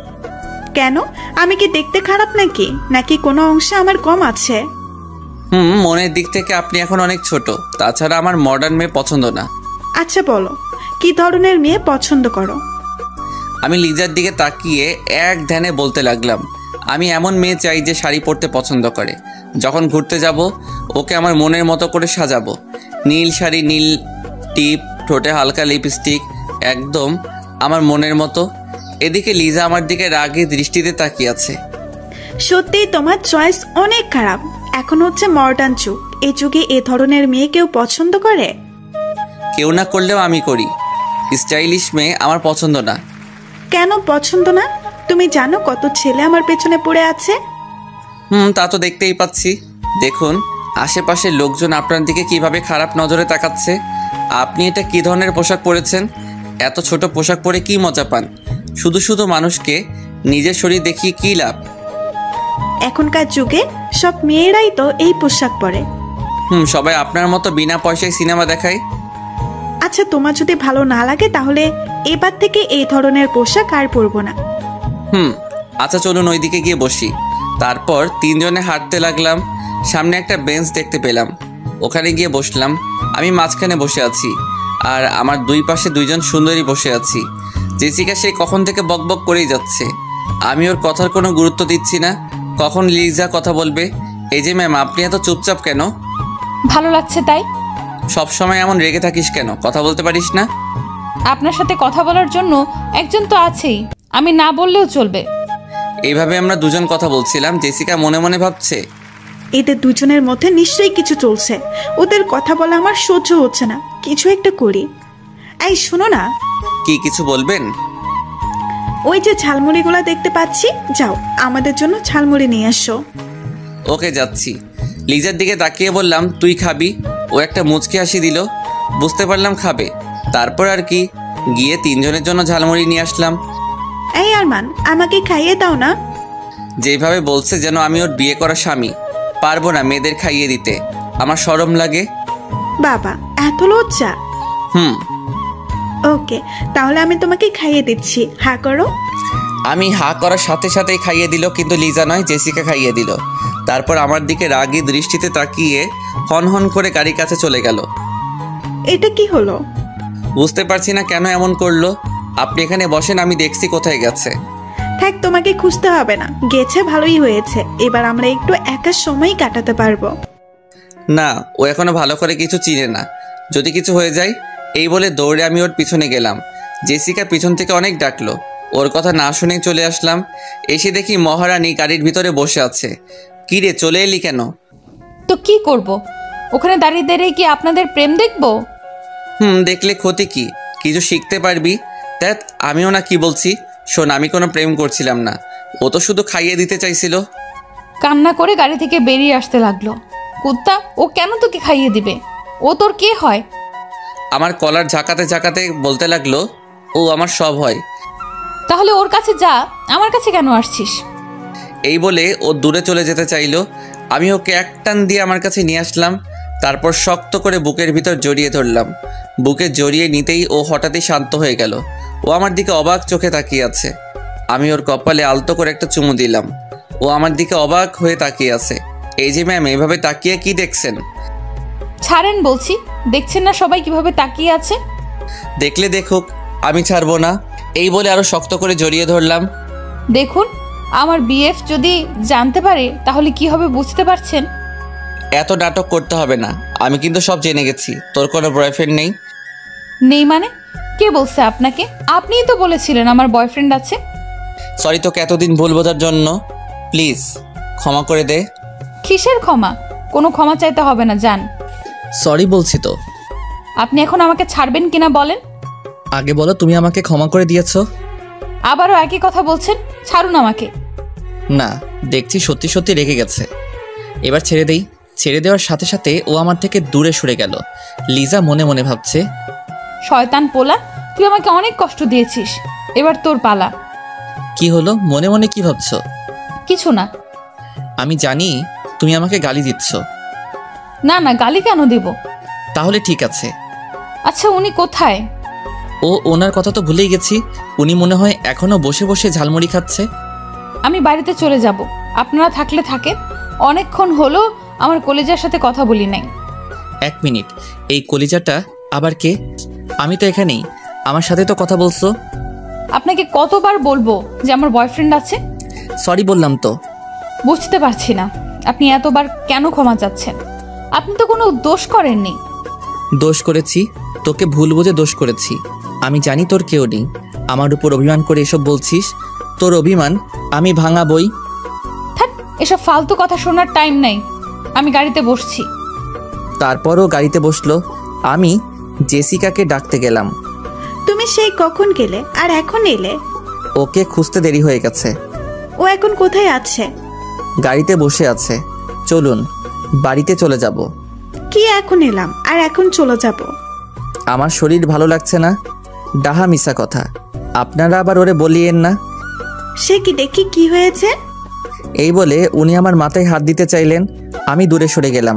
কেন? আমি কি দেখতে খারাপ নাকি? নাকি কোনো অংশে আমার কম আছে? মনের দিক থেকে আপনি এখন অনেক ছোট। তাছাড়া আমার মডার্ন মেয়ে পছন্দ না। আচ্ছা বলো, কি ধরনের মেয়ে পছন্দ করো? আমি লিজার দিকে তাকিয়ে এক ধ্যানে বলতে লাগলাম, আমি এমন মেয়ে চাই যে শাড়ি পরতে পছন্দ করে। যখন ঘুরতে যাব ওকে আমার মনের মতো করে সাজাবো। নীল শাড়ি, নীল টিপ, ঠোঁটে হালকা লিপস্টিক, একদম আমার মনের মতো। এদিকে লিজা আমার দিকে রাগী দৃষ্টিতে তাকিয়ে আছে। সত্যিই তোমার চয়েস অনেক খারাপ। এখন হচ্ছে মডার্ন যুগ, এই যুগে এ ধরনের মেয়ে কেউ পছন্দ করে? কেউ না করলেও আমি করি। স্টাইলিশ মেয়ে আমার পছন্দ না। কেন পছন্দ না? তুমি জানো কত ছেলে আমার পেছনে পড়ে আছে? তা তো দেখতেই পাচ্ছি। দেখুন আশেপাশের লোকজন আপনার দিকে কিভাবে খারাপ নজরে তাকাচ্ছে। আপনি এটা কি ধরনের পোশাক পরেছেন? এত ছোট পোশাক পরে কি মজা পান? শুধু শুধু মানুষকে নিজের শরীর দেখিয়ে কি লাভ? এখনকার যুগে সব মেয়েরাই তো এই পোশাক পরে। সবাই আপনার মতো বিনা পয়সায় সিনেমা দেখায়। আচ্ছা, তোমার যদি ভালো না লাগে তাহলে এবার থেকে এই ধরনের পোশাক আর পরবো না। আচ্ছা চলুন ওইদিকে গিয়ে বসি। তারপর তিনজনে হাঁটতে লাগলাম। সামনে একটা বেঞ্চ দেখতে পেলাম, ওখানে গিয়ে বসলাম। আমি মাঝখানে বসে আছি আর আমার দুই পাশে দুইজন সুন্দরী বসে আছি। জেসিকা সে কখন থেকে বকবক করেই যাচ্ছে। আমি ওর কথার কোনো গুরুত্ব দিচ্ছি না। কখন লিজা কথা বলবে? এই যে ম্যাম, আপনি এত চুপচাপ কেন? ভালো লাগছে তাই। সব সময় এমন রেগে থাকিস কেন? কথা বলতে পারিস না? আপনার সাথে কথা বলার জন্য একজন তো আছেই, আমি না বললেও চলবে। এইভাবে আমরা দুজন কথা বলছিলাম। জেসিকা মনে মনে ভাবছে, এদের দুজনের মধ্যে নিশ্চয়ই কিছু চলছে। ওদের কথা বলা আমার সহ্য হচ্ছে না, কিছু একটা করি। এই শোনো না। কি কিছু বলবেন? ওই যে ঝালমুড়িগুলো দেখতে পাচ্ছি, যাও আমাদের জন্য ঝালমুড়ি নিয়ে এসো। ওকে যাচ্ছি। লিজার দিকে তাকিয়ে বললাম, তুই খাবি? ও একটা মুচকি হাসি দিল। বুঝতে পারলাম খাবে। তারপর আর কি, গিয়ে তিনজনের জন্য ঝালমুড়ি নিয়ে আসলাম। এই আরমান, আমাকে খাইয়ে দাও না। যেভাবে বলছে যেন আমি ওর বিয়ে করা স্বামী। পারবো না মেয়েদের খাইয়ে দিতে, আমার শরম লাগে। বাবা, এত লজ্জা? ওকে, তাহলে আমি তোমাকে খাইয়ে দিচ্ছি, হা করো। আমি হা করার সাথে সাথেই খাইয়ে দিল, কিন্তু লিজা নয়, জেসিকা খাইয়ে দিল। তারপর আমার দিকে রাগী দৃষ্টিতে তাকিয়ে হন করে গাড়ির কাছে চলে গেল। এটা কি হলো? বুঝতে পারছি না কেন এমন করলো। আপনি এখানে বসেন, আমি দেখছি কোথায় গেছে। থাক, তোমাকে খুঁজতে হবে না, গেছে ভালোই হয়েছে। এবার আমরা একটু একা সময় কাটাতে পারবো। না, ও এখনো ভালো করে কিছু চিনে না, যদি কিছু হয়ে যায়। এই বলে দৌড়ে আমি ওর পিছনে গেলাম। জেসিকা পিছন থেকে অনেক ডাকলো, ওর কথা না শুনেই চলে আসলাম। এসে দেখি মহারানী গাড়ির ভিতরে বসে আছে। কি রে, চলে এলি কেন? তো কি করব? ওখানে দাঁড়িয়ে দাঁড়িয়ে কি আপনাদের প্রেম দেখবো? দেখলে ক্ষতি কি? কিছু শিখতে পারবি। দেখ আমিও না কি বলছি। শোন, আমি কোনো প্রেম করছিলাম না, ও তো শুধু খাইয়ে দিতে চাইছিল। কান্না করে গাড়ি থেকে বেরিয়ে আসতে লাগলো। কুত্তা, ও কেন তোকে খাইয়ে দিবে? ও তোর কে হয়? আমার কলার ঝাঁকাতে ঝাঁকাতে বলতে লাগলো, ও আমার সব হয়। তাহলে ওর কাছে যা, আমার কাছে কেন আসছিস? এই বলে ও দূরে চলে যেতে চাইলো। আমি ওকে এক টান দিয়ে আমার কাছে নিয়ে আসলাম। তারপর শক্ত করে বুকের ভিতর জড়িয়ে ধরলাম। বুকে জড়িয়ে নিতেই ও হঠাৎই শান্ত হয়ে গেল। ও আমার দিকে অবাক চোখে তাকিয়ে আছে। আমি ওর কপালে আলতো করে একটা চুমু দিলাম। ও আমার দিকে অবাক হয়ে তাকিয়ে আছে। এই যে ম্যাম, এইভাবে তাকিয়ে কি দেখছেন? ছাড়েন বলছি, দেখছেন না সবাই কিভাবে তাকিয়ে আছে? দেখলে দেখুক, আমি ছাড়বো না। এই বলে আরো শক্ত করে জড়িয়ে ধরলাম। দেখুন, আমার বিএফ যদি জানতে পারে তাহলে কি হবে বুঝতে পারছেন? এত নাটক করতে হবে না, আমি কিন্তু সব জেনে গেছি। তোর কোনো বয়ফ্রেন্ড নেই? নেই মানে? কে বলছে আপনাকে? আপনিই তো বলেছিলেন আমার বয়ফ্রেন্ড আছে। সরি তোকে এতদিন ভুল বোঝার জন্য, প্লিজ ক্ষমা করে দে। কিসের ক্ষমা? কোনো ক্ষমা চাইতে হবে না, যান। সরি বলছি তো। আপনি এখন আমাকে ছাড়বেন কিনা বলেন? আগে বলো, তুমি আমাকে ক্ষমা করে দিয়েছো। আবারও একই কথা বলছেন, ছাড়ুন আমাকে। না, দেখছি সত্যি সত্যি রেগে গেছে। এবার ছেড়ে দেই। ছেড়ে দেওয়ার সাথে সাথে ও আমার থেকে দূরে সরে গেল। লিজা মনে মনে ভাবছে, শয়তান পোলা, তুই আমাকে অনেক কষ্ট দিয়েছিস, এবার তোর পালা। কি হলো, মনে মনে কি ভাবছো? কিছু না। আমি জানি তুমি আমাকে গালি দিচ্ছ। না না, গালি কেন দেব? তাহলে ঠিক আছে। আচ্ছা, উনি কোথায়? ওনার কথা তো ভুলেই গেছি। উনি মনে হয় এখনো বসে বসে ঝালমুড়ি খাচ্ছে। আমি বাড়িতে চলে যাব, আপনারা থাকলে থাকেন। অনেকক্ষণ হলো আমার কলেজার সাথে কথা বলি নাই। 1 মিনিট, এই কলিজাটা আবার কে? আমি তো এখানেই, আমার সাথে তো কথা বলছো। আপনাকে কতবার বলবো যে আমার বয়ফ্রেন্ড আছে? সরি বললাম তো। বুঝতে পারছি না আপনি এতবার কেন ক্ষমা চাচ্ছেন। আপনি তো কোনো দোষ করেননি। দোষ করেছি, তোকে ভুল বুঝে দোষ করেছি। আমি জানি তোর কেউ নেই, আমার উপর অভিমান করে এসব বলছিস। তোর অভিমান আমি ভাঙাবই। থাক, এসব ফালতু কথা শোনার টাইম নেই। আমি গাড়িতে বসছি। তারপরও গাড়িতে বসলো। আমি জেসিকাকে ডাকতে গেলাম। তুমি সেই কখন গেলে আর এখন এলে? ওকে খুঁজতে দেরি হয়ে গেছে। ও এখন কোথায় আছে? গাড়িতে বসে আছে। চলুন বাড়িতে চলে যাব। কি এখন এলাম আর এখন চলে যাব? আমার শরীর ভালো লাগছে না। ডাহা মিশা কথা, আপনারা আবার ওরে বলিয়েন না। সে কি, দেখি কি হয়েছে? এই বলে উনি আমার মাথায় হাত দিতে চাইলেন। আমি দূরে সরে গেলাম।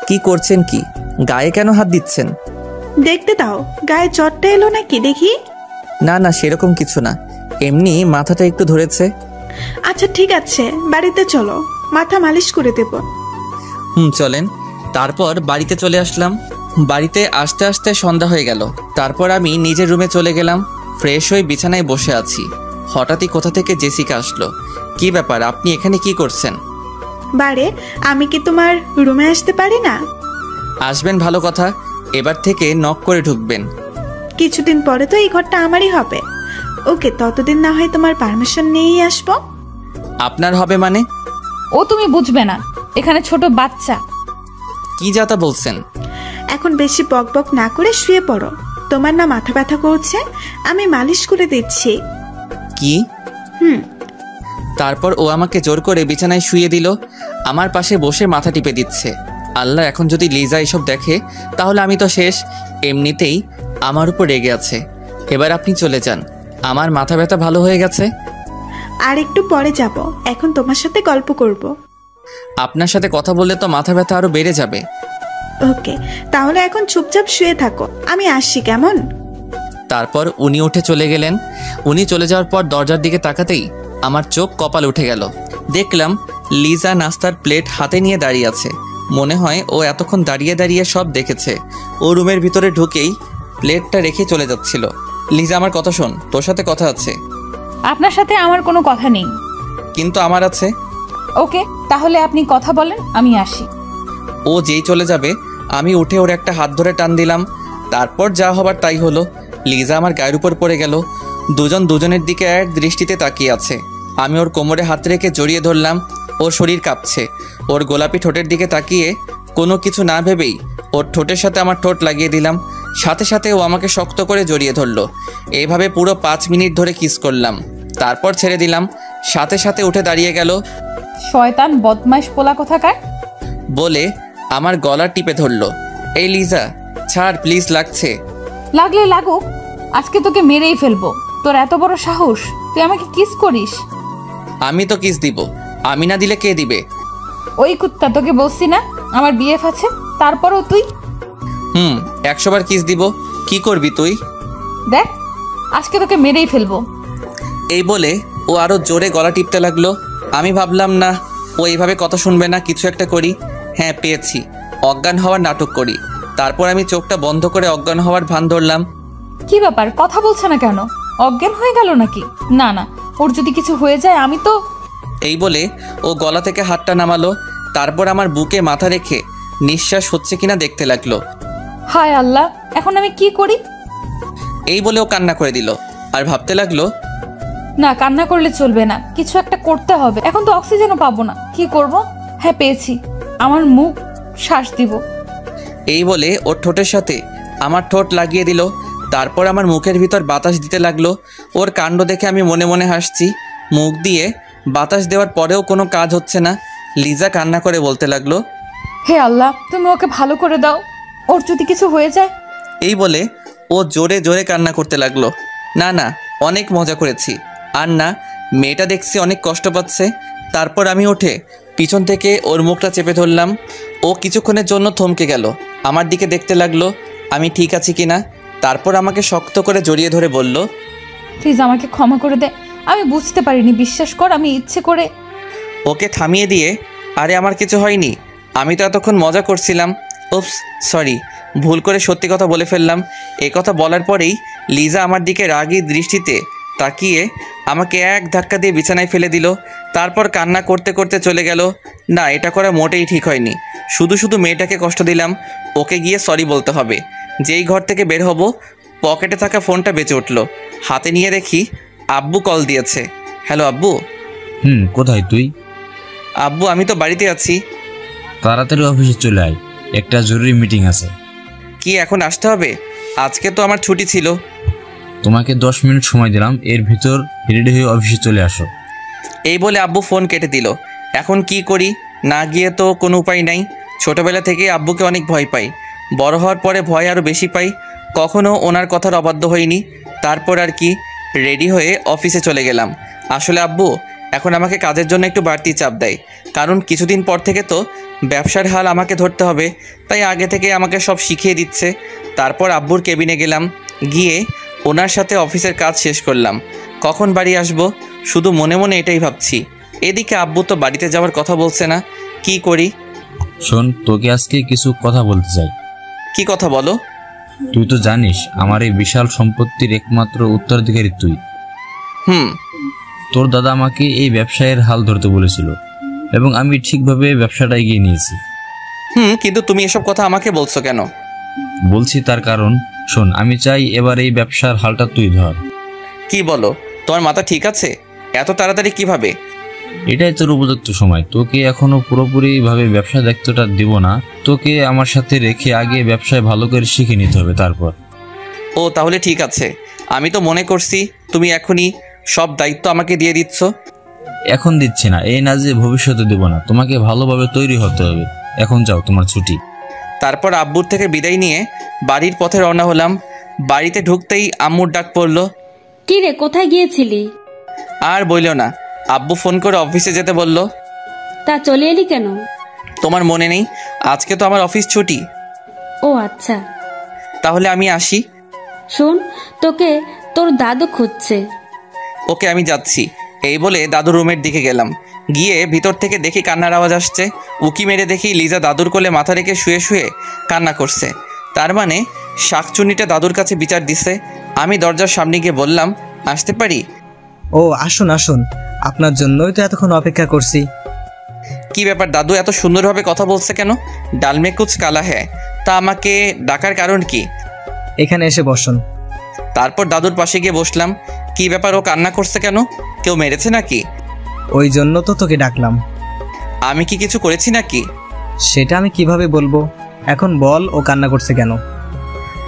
কি করছেন কি? গায়ে কেন হাত দিচ্ছেন? দেখতে দাও, গায়ে চটটা এলো নাকি দেখি। না না, সেরকম কিছু না, এমনি মাথাটা একটু ধরেছে। আচ্ছা ঠিক আছে, বাড়িতে চলো, মাথা মালিশ করে দেব। চলেন। তারপর বাড়িতে চলে আসলাম। বাড়িতে আসতে আসতে সন্ধ্যা হয়ে গেল। তারপর আমি নিজের রুমে চলে গেলাম। ফ্রেশ হয়ে বিছানায় বসে আছি। হঠাৎই কোথা থেকে জেসিকা আসলো। কি ব্যাপার, আপনি এখানে কি করছেন? বারে, আমি কি তোমার রুমে আসতে পারি না? আসবেন ভালো কথা, এবার থেকে নক করে ঢুকবেন। কিছুদিন পরে তো এই ঘরটা আমারই হবে। ওকে, ততদিন না হয় তোমার পারমিশন নিয়েই আসবো। আপনার হবে মানে? ও তুমি বুঝবে না, এখানে ছোট বাচ্চা। কি যাতা বলছেন? এখন বেশি বক বক না করে শুয়ে পড়ো। তোমার না মাথা ব্যথা করছে, আমি মালিশ করে দিচ্ছি। কি? তারপর ও আমাকে জোর করে বিছানায় শুয়ে দিল। আমার পাশে বসে মাথা টিপে দিচ্ছে। আল্লাহ, এখন যদি লিজা এসব দেখে তাহলে আমি তো শেষ। এমনিতেই আমার উপর রেগে আছে। এবার আপনি চলে যান, আমার মাথা ব্যথা ভালো হয়ে গেছে। আর একটু পরে যাব, এখন তোমার সাথে গল্প করব। আপনার সাথে কথা বললে তো মাথা ব্যথা আরো বেড়ে যাবে। ওকে, তাহলে এখন চুপচাপ শুয়ে থাকো, আমি আসছি, কেমন? তারপর উনি উঠে চলে গেলেন। উনি চলে যাওয়ার পর দরজার দিকে তাকাতেই আমার চোখ কপাল উঠে গেল। দেখলাম লিজা নাস্তার প্লেট হাতে নিয়ে দাঁড়িয়ে আছে। মনে হয় ও এতক্ষণ দাঁড়িয়ে দাঁড়িয়ে সব দেখেছে। ও রুমের ভিতরে ঢুকেই প্লেটটা রেখে চলে যাচ্ছিল। লিজা, আমার কথা শোন, তোর সাথে কথা আছে। আপনার সাথে আমার কোনো কথা নেই। কিন্তু আমার আছে। ওকে, তাহলে আপনি কথা বলেন, আমি আসি। ও যেই চলে যাবে আমি উঠে ওর একটা হাত ধরে টান দিলাম। তারপর যা হবার তাই হলো। লিজা আমার গায়ের উপর পড়ে গেল। দুজন দুজনের দিকে এক দৃষ্টিতে তাকিয়ে আছে। আমি ওর কোমরে হাত রেখে জড়িয়ে ধরলাম। ওর শরীর কাঁপছে। ওর গোলাপি ঠোঁটের দিকে তাকিয়ে কোনো কিছু না ভেবেই ওর ঠোঁটের সাথে আমার ঠোঁট লাগিয়ে দিলাম। সাথে সাথে ও আমাকে শক্ত করে জড়িয়ে ধরলো। এইভাবে পুরো 5 মিনিট ধরে কিস করলাম। তারপর ছেড়ে দিলাম। সাথে সাথে উঠে দাঁড়িয়ে গেল। শয়তান বদমাইশ পোলা কোথাকার বলে আমার গলা টিপে ধরলো। এই লিজা, ছাড় প্লিজ, লাগছে। লাগলে লাগুক, আজকে তোকে মেরেই ফেলবো। তোর এত বড় সাহস, তুই আমাকে কিস করিস? আমি তো কিস দিব, আমি না দিলে কে দিবে? ওই কুত্তা, তোকে বলছি না আমার বিএফ আছে, তারপরও তুই? 100 বার কিস দিব। কি করবি তুই? দেখ, আজকে তোকে মেরেই ফেলবো। এই বলে ও আরো জোরে গলা টিপতে লাগলো। আমি ভাবলাম না, ও এইভাবে কথা শুনবে না, কিছু একটা করি। হ্যাঁ, পেয়েছি, অজ্ঞান হওয়ার নাটক করি। তারপর আমি চোখটা বন্ধ করে অজ্ঞান হওয়ার ভান ধরলাম। কি ব্যাপার, কথা বলছে না কেন? অজ্ঞান হয়ে গেল নাকি? না না, ওর যদি কিছু হয়ে যায় আমি তো। এই বলে ও গলা থেকে হাতটা নামালো। তারপর আমার বুকে মাথা রেখে নিঃশ্বাস হচ্ছে কিনা দেখতে লাগলো। হায় আল্লাহ, এখন আমি কি করি? এই বলে ও কান্না করে দিল। আর ভাবতে লাগলো, না, কান্না করলে চলবে না, কিছু একটা করতে হবে। এখন তো অক্সিজেনও পাবো না, কি করব? হ্যাঁ, পেয়েছি, আমার মুখ শ্বাস দিব। এই বলে ওর ঠোঁটের সাথে আমার ঠোঁট লাগিয়ে দিল। তারপর আমার মুখের ভিতর বাতাস দিতে লাগলো। ওর কাণ্ড দেখে আমি মনে মনে হাসছি। মুখ দিয়ে বাতাস দেওয়ার পরেও কোনো কাজ হচ্ছে না। লিজা কান্না করে বলতে লাগলো, হে আল্লাহ, তুমি ওকে ভালো করে দাও, ওর যদি কিছু হয়ে যায়। এই বলে ও ও জোরে জোরে কান্না করতে লাগলো। না না, অনেক মজা করেছি। আর না, মেয়েটা দেখছি অনেক কষ্ট পাচ্ছে। তারপর আমি উঠে পিছন থেকে ওর মুখটা চেপে ধরলাম। ও কিছুক্ষণের জন্য থমকে গেল, আমার দিকে দেখতে লাগলো আমি ঠিক আছি কিনা। তারপর আমাকে শক্ত করে জড়িয়ে ধরে বলল, প্লিজ আমাকে ক্ষমা করে দে, আমি বুঝতে পারিনি, বিশ্বাস কর আমি ইচ্ছে করে। ওকে থামিয়ে দিয়ে, আরে আমার কিছু হয়নি, আমি তো এতক্ষণ মজা করছিলাম। উপস, সরি, ভুল করে সত্যি কথা বলে ফেললাম। এ কথা বলার পরেই লিজা আমার দিকে রাগী দৃষ্টিতে তাকিয়ে আমাকে এক ধাক্কা দিয়ে বিছানায় ফেলে দিল। তারপর কান্না করতে করতে চলে গেল। না, এটা করা মোটেই ঠিক হয়নি। শুধু শুধু মেয়েটাকে কষ্ট দিলাম। ওকে গিয়ে সরি বলতে হবে। যেই ঘর থেকে বের হব, পকেটে থাকা ফোনটা বেঁচে উঠল। হাতে নিয়ে দেখি আব্বু কল দিয়েছে। হ্যালো আব্বু। কোথায় তুই? আব্বু, আমি তো বাড়িতে আছি। তাড়াতাড়ি অফিসে চলে আয়, একটা জরুরি মিটিং আছে। কি এখন আসতে হবে? আজকে তো আমার ছুটি ছিল। তোমাকে 10 মিনিট সময় দিলাম, এর ভিতর রেডি হয়ে অফিসে চলে আসো। এই বলে আব্বু ফোন কেটে দিল। এখন কি করি? না গিয়ে তো কোনো উপায় নাই। ছোটবেলা থেকে আব্বুকে অনেক ভয় পাই, বড় হওয়ার পরে ভয় আরও বেশি পাই। কখনো ওনার কথার অবাধ্য হইনি। তারপর আর কি, রেডি হয়ে অফিসে চলে গেলাম। আসলে আব্বু এখন আমাকে কাজের জন্য একটু বাড়তি চাপ দেয়, কারণ কিছুদিন পর থেকে তো ব্যবসার হাল আমাকে ধরতে হবে। তাই আগে থেকে আমাকে সব শিখিয়ে দিচ্ছে। তারপর আব্বুর কেবিনে গেলাম, গিয়ে ওনার সাথে অফিসের কাজ শেষ করলাম। কখন বাড়ি আসব শুধু মনে মনে এটাই ভাবছি। এদিকে আব্বু তো বাড়িতে যাওয়ার কথা বলছে না, কি করি? শোন, তোকে আজকে কিছু কথা বলতে চাই। কি কথা বলো? তুই তো জানিস আমার এই বিশাল সম্পত্তির একমাত্র উত্তরাধিকারী তুই। তোর দাদা আমাকে এই ব্যবসায়ের হাল ধরতে বলেছিল এবং আমি ঠিকভাবে ব্যবসাটা এগিয়ে নিয়েছি। কিন্তু তুমি এসব কথা আমাকে বলছো কেন? বলছি তার কারণ, শোন, আমি চাই এবার এই ব্যবসার হালটা তুই ধর। কি বলো? তোমার মাথা ঠিক আছে? এত তাড়াতাড়ি কিভাবে? এটাই তোর উপযুক্ত সময়। তোকে এখনো পুরোপুরিভাবে ব্যবসা দায়িত্বটা দিব না, তোকে আমার সাথে রেখে আগে ব্যবসায় ভালো করে শিখে নিতে হবে তারপর। ও তাহলে ঠিক আছে। আমি তো মনে করছি তুমি এখনই সব দায়িত্ব আমাকে দিয়ে দিচ্ছ। এখন দিচ্ছি না, এই না যে ভবিষ্যতে দেব না, তোমাকে ভালোভাবে তৈরি হতে হবে। এখন যাও, তোমার ছুটি। তারপর আব্বুর থেকে বিদায় নিয়ে বাড়ির পথে রওনা হলাম। বাড়িতে ঢুকতেই আম্মুর ডাক পড়ল। কি রে, কোথায় গিয়েছিলি? আর বইল না, আব্বু ফোন করে অফিসে যেতে বলল। তা চলে এলি কেন? তোমার মনে নেই আজকে তো আমার অফিস ছুটি? ও আচ্ছা, তাহলে আমি আসি। শোন, তোকে তোর দাদু খুঁজছে। ওকে, আমি যাচ্ছি। এই বলে দাদুর রুমের দিকে গেলাম। গিয়ে ভিতর থেকে দেখি কান্নার আওয়াজ আসছে। উকি মেরে দেখি লিজা দাদুর কোলে মাথা রেখে শুয়ে শুয়ে কান্না করছে। তার মানে শাকচুন্নিটা দাদুর কাছে বিচার দিছে। আমি দরজার সামনে গিয়ে বললাম, আসতে পারি? ও আসুন আসুন, আপনার জন্যই তো এতক্ষণ অপেক্ষা করছি। কি ব্যাপার দাদু, এত সুন্দরভাবে কথা বলছে কেন? ডালমে কুচ কালা হ্যাঁ। তা আমাকে ডাকার কারণ কি? এখানে এসে বসুন। তারপর দাদুর পাশে গিয়ে বসলাম। কি ব্যাপার, ও কান্না করছে কেন? কেউ মেরেছে নাকি? ওই জন্য তো তোকে ডাকলাম। আমি কি কিছু করেছি নাকি? সেটা আমি কিভাবে বলবো? এখন বল, ও কান্না করছে কেন?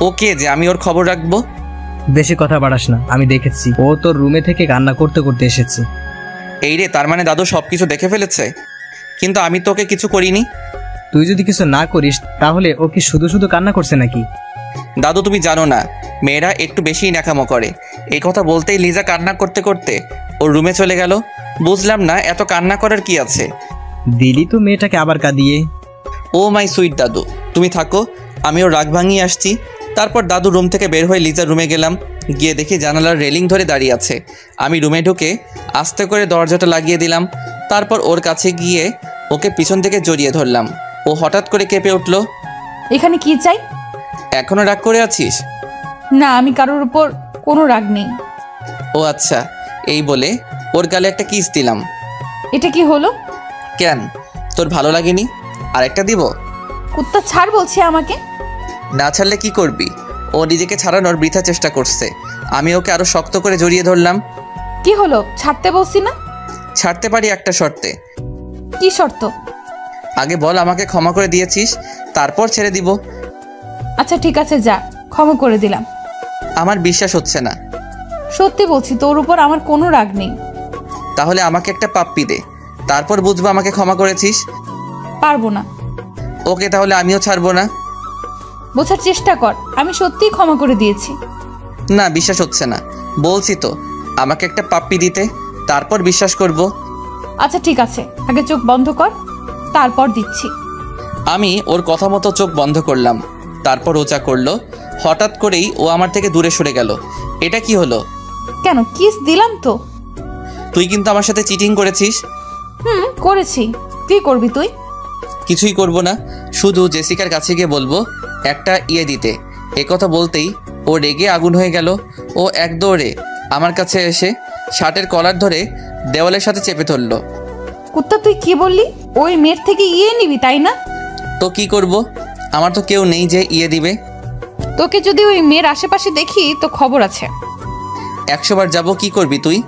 ওকে, যে আমি ওর খবর রাখবো। বেশি কথা বাড়াস না, আমি দেখেছি ও তোর রুমে থেকে কান্না করতে করতে এসেছে। এই রে, তার মানে দাদু সবকিছু দেখে ফেলেছে? কিন্তু আমি তোকে কিছু করিনি। তুই যদি কিছু না করিস তাহলে ও কি শুধু শুধু কান্না করছে নাকি? দাদু তুমি জানো না, মেয়েরা একটু বেশিই ন্যাকামো করে। এই কথা বলতেই লিজা কান্না করতে করতে ওর রুমে চলে গেল। বুঝলাম না এত কান্না করার কি আছে। দিলি তো মেয়েটাকে আবার কাঁদিয়ে। ও মাই সুইট দাদু, তুমি থাকো, আমি ওর রাগ ভাঙিয়ে আসছি। তারপর দাদু রুম থেকে বের হয়ে লিজার রুমে গেলাম। গিয়ে দেখি জানালার রেলিং ধরে দাঁড়িয়ে আছে। আমি রুমে ঢুকে আস্তে করে দরজাটা লাগিয়ে দিলাম। তারপর ওর কাছে গিয়ে ওকে পিছন থেকে জড়িয়ে ধরলাম। ও হঠাৎ করে কেঁপে উঠল। এখানে কি চাই? এখনো রাগ করে আছিস? না, আমি কারোর উপর কোনো রাগ নেই। ও আচ্ছা, এই বলে ওর গালে একটা কিস দিলাম। এটা কি হলো? কেন, তোর ভালো লাগেনি? আরেকটা দিব? কুত্তা ছাড় বলছি আমাকে। না ছাড়লে কি করবি? ও নিজেকে ছাড়ানোর বৃথা চেষ্টা করছে। আমি ওকে আরো শক্ত করে জড়িয়ে ধরলাম। কি হলো? ছাড়তে বলছি না? ছাড়তে পারি একটা শর্তে। কি শর্ত? আগে বল আমাকে ক্ষমা করে দিয়েছিস, তারপর ছেড়ে দিব। আচ্ছা ঠিক আছে, যা, ক্ষমা করে দিলাম। আমার বিশ্বাস হচ্ছে না। সত্যি বলছি, তোর উপর আমার কোনো রাগ নেই। তাহলে আমাকে একটা পাপ্পি দে, তারপর বুঝবো আমাকে ক্ষমা করেছিস। পারবো না। ওকে, তাহলে আমিও ছাড়বো না। বোঝার চেষ্টা কর, আমি সত্যিই ক্ষমা করে দিয়েছি। না, বিশ্বাস হচ্ছে না। বলছি তো আমাকে একটা পাপ্পি দিতে, তারপর বিশ্বাস করব। আচ্ছা ঠিক আছে, আগে চোখ বন্ধ কর, তারপর দিচ্ছি। আমি ওর কথা মতো চোখ বন্ধ করলাম, তারপর ও যা করলো। হঠাৎ করেই ও আমার থেকে দূরে সরে গেল। এটা কি হলো? কেন, কিস দিলাম তো। তুই কিন্তু আমার সাথে চিটিং করেছিস। করেছি। কি করবি তুই? কিছুই করব না, শুধু জেসিকার কাছে গিয়ে বলবো একটা ইয়ে দিতে। একথা বলতেই ও রেগে আগুন হয়ে গেল। ও এক দৌড়ে আমার কাছে এসে শার্টের কলার ধরে দেওয়ালের সাথে চেপে ধরলো। কুত্তা, তুই কি বললি? ওই মেয়ের থেকে ইয়ে নিবি, তাই না? তো কি করব? আমার তো কেউ নেই যে ইয়ে দিবে। তোকে যদি ওই মেয়ের আশেপাশে দেখি তো খবর আছে। 100 বার যাবো। কি করবি তুই?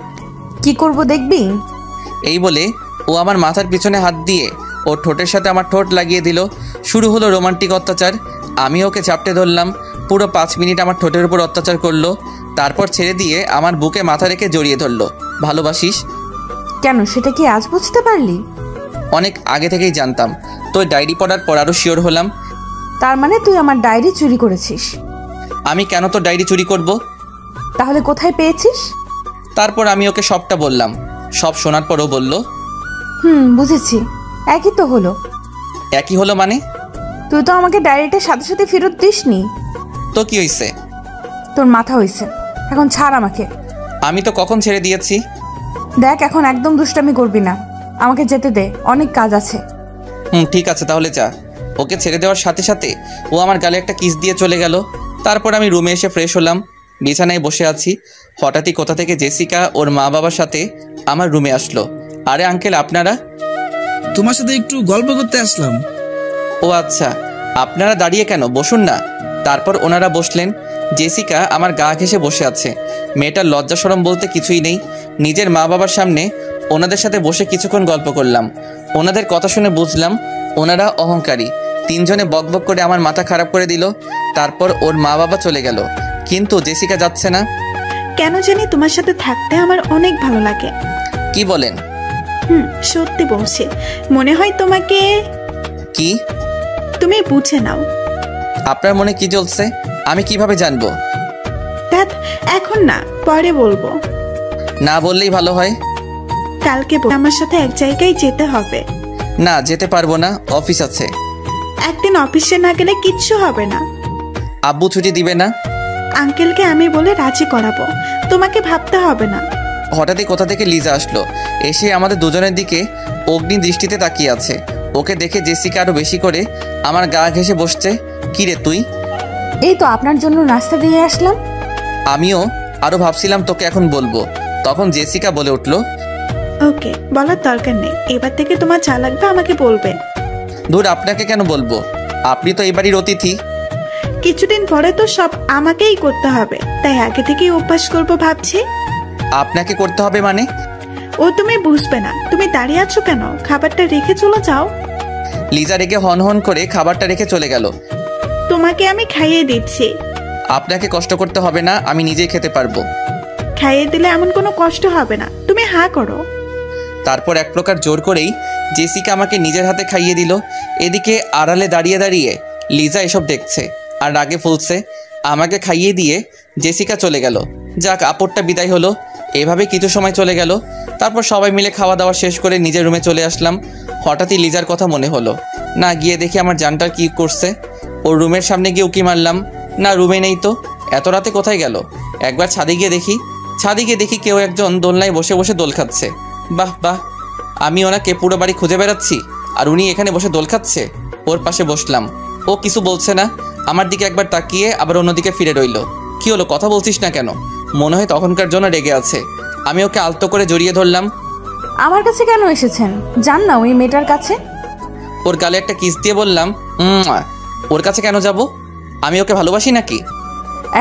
কি করব দেখবি। এই বলে ও আমার মাথার পিছনে হাত দিয়ে ওর ঠোঁটের সাথে আমার ঠোঁট লাগিয়ে দিল। শুরু হলো রোমান্টিক অত্যাচার। আমি ওকে চাপটে ধরলাম। পুরো 5 মিনিট আমার ঠোঁটের উপর অত্যাচার করলো, তারপর ছেড়ে দিয়ে আমার বুকে মাথা রেখে জড়িয়ে ধরলো। ভালোবাসিস? কেন, সেটা কি আজ বুঝতে পারলি? অনেক আগে থেকেই জানতাম। তোর ডায়েরি পড়ার পর আরও শিওর হলাম। তার মানে তুই আমার ডায়েরি চুরি করেছিস? আমি কেন তোর ডায়েরি চুরি করব? তাহলে কোথায় পেয়েছিস? তারপর আমি ওকে সবটা বললাম। সব শোনার পরও বলল, বুঝেছি, একই তো হলো। একই হলো মানে? তুই তো আমাকে ডায়েরিটা সাথে সাথে ফেরত দিসনি। তো কি হয়েছে? তোর মাথা হয়েছে, এখন ছাড় আমাকে। আমি তো কখন ছেড়ে দিয়েছি। দেখ, এখন একদম দুষ্টামি করবি না, আমাকে যেতে দে, অনেক কাজ আছে। ঠিক আছে, তাহলে যা। ওকে ছেড়ে দেওয়ার সাথে সাথে ও আমার গালে একটা কিস দিয়ে চলে গেল। তারপর আমি রুমে এসে ফ্রেশ হলাম, বিছানায় বসে আছি। হঠাৎই কোথা থেকে জেসিকা ওর মা বাবার সাথে আমার রুমে আসলো। আরে আঙ্কেল, আপনারা? তোমার সাথে একটু গল্প করতে আসলাম। ও আচ্ছা, আপনারা দাঁড়িয়ে কেন? বসুন না। তারপর ওনারা বসলেন। জেসিকা আমার গা ঘেঁষে বসে আছে। মেয়েটার লজ্জা শরম বলতে কিছুই নেই। নিজের মা বাবার সামনে ওনাদের সাথে বসে কিছুক্ষণ গল্প করলাম। ওনাদের কথা শুনে বুঝলাম ওনারা অহংকারী। 3 জনে বকবক করে আমার মাথা খারাপ করে দিল। তারপর ওর মা বাবা চলে গেল, কিন্তু জেসিকা যাচ্ছে না। কেন জানি তোমার সাথে থাকতে আমার অনেক ভালো লাগে। কি বলেন? সত্যি বলছি, মনে হয় তোমাকে। কি? তুমি বুঝে নাও। আপনার মনে কি চলছে আমি কিভাবে জানবো? ধ্যাৎ, এখন না, পরে বলবো। না বললেই ভালো হয়। কালকে আমার সাথে এক জায়গায় যেতে হবে। না, যেতে পারবো না, অফিস আছে। একদিন অফিসে না গেলে কিচ্ছু হবে না। আব্বু ছুটি দিবে না? আঙ্কেলকে আমি বলে রাজি করাবো, তোমাকে ভাবতে হবে না। হঠাৎই কোথা থেকে লিজা আসলো, এসে আমাদের দুজনের দিকে অগ্নি দৃষ্টিতে তাকিয়ে আছে। ওকে দেখে জেসিকা আরো বেশি করে আমার গা ঘেঁষে বসছে। কি রে তুই? এই তো আপনার জন্য নাস্তা দিয়ে আসলাম। আমিও আরো ভাবছিলাম তোকে এখন বলবো, তখন জেসিকা বলে উঠলো, ওকে, বলার দরকার নেই। এবার থেকে তোমার যা লাগবে আমাকে বলবে। ধুর, আপনাকে কেন বলবো? আপনি তো এই বাড়ির অতিথি। কিছুদিন পরে তো সব আমাকেই করতে হবে, তাই আগে থেকেই অভ্যাস করবো ভাবছি। আপনাকে করতে হবে মানে? ও তুমি বুঝবে না। তুমি দাঁড়িয়ে আছো কেন? খাবারটা রেখে চলে যাও। লিজা রেগে হন হন করে খাবারটা রেখে চলে গেল। তোমাকে আমি খাইয়ে দিচ্ছি। আপনাকে কষ্ট করতে হবে না, আমি নিজেই খেতে পারবো। খাইয়ে দিলে এমন কোনো কষ্ট হবে না, তুমি হা করো। তারপর এক প্রকার জোর করেই জেসিকা আমাকে নিজের হাতে খাইয়ে দিল। এদিকে আড়ালে দাঁড়িয়ে দাঁড়িয়ে লিজা এসব দেখছে আর রাগে ফুলছে। আমাকে খাইয়ে দিয়ে জেসিকা চলে গেল। যাক, আপদটা বিদায় হলো। এভাবে কিছু সময় চলে গেল। তারপর সবাই মিলে খাওয়া দাওয়া শেষ করে নিজের রুমে চলে আসলাম। হঠাৎই লিজার কথা মনে হলো। না, গিয়ে দেখি আমার জানটার কি করছে। ওর রুমের সামনে গিয়ে উকি মারলাম, না রুমে নেই তো। এত রাতে কোথায় গেল? একবার ছাদে গিয়ে দেখি কেউ একজন দোলনায় বসে বসে দোল খাচ্ছে। বাহ বাহ, আমি ওনাকে পুরো বাড়ি খুঁজে বেড়াচ্ছি আর উনি এখানে বসে দোল খাচ্ছে। ওর পাশে বসলাম। ও কিছু বলছে না, আমার দিকে একবার তাকিয়ে আবার অন্যদিকে ফিরে রইল। কি হলো, কথা বলছিস না কেন? মনে হয় তখনকার জন্য রেগে আছে। আমি ওকে আলতো করে জড়িয়ে ধরলাম। আমার কাছে কেন এসেছেন? যান না ওই মেয়েটার কাছে। ওর গালে একটা কিস দিয়ে বললাম, ওর কাছে কেন যাব? আমি ওকে ভালোবাসি নাকি?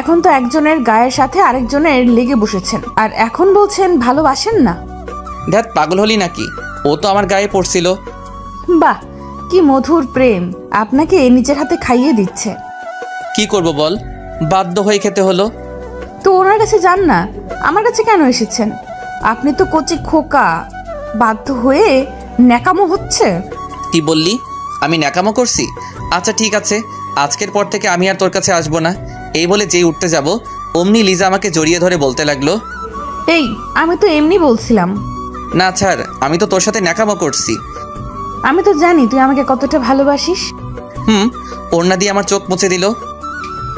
এখন তো একজনের গায়ের সাথে আরেকজনের লেগে বসেছেন, আর এখন বলছেন ভালোবাসেন না। ধ্যাত, পাগল হলি নাকি? ও তো আমার গায়ে পড়ছিল। বাহ, কি মধুর প্রেম! আপনাকে নিজের হাতে খাইয়ে দিচ্ছে। কি করব বল, বাধ্য হয়ে খেতে হলো। তো ওনার কাছে যান না, আমার কাছে কেন এসেছেন? আপনি তো কচি খোকা, বাধ্য হয়ে ন্যাকামো হচ্ছে। কি বললি? আমি ন্যাকামো করছি? আচ্ছা ঠিক আছে, আজকের পর থেকে আমি আর তোর কাছে আসবো না। এই বলে যেই উঠতে যাব অমনি লিজা আমাকে জড়িয়ে ধরে বলতে লাগলো, এই আমি তো এমনি বলছিলাম। না ছাড়, আমি তো তোর সাথে ন্যাকামো করছি। আমি তো জানি তুই আমাকে কতটা ভালোবাসিস। ওড়না দিয়ে আমার চোখ মুছে দিল।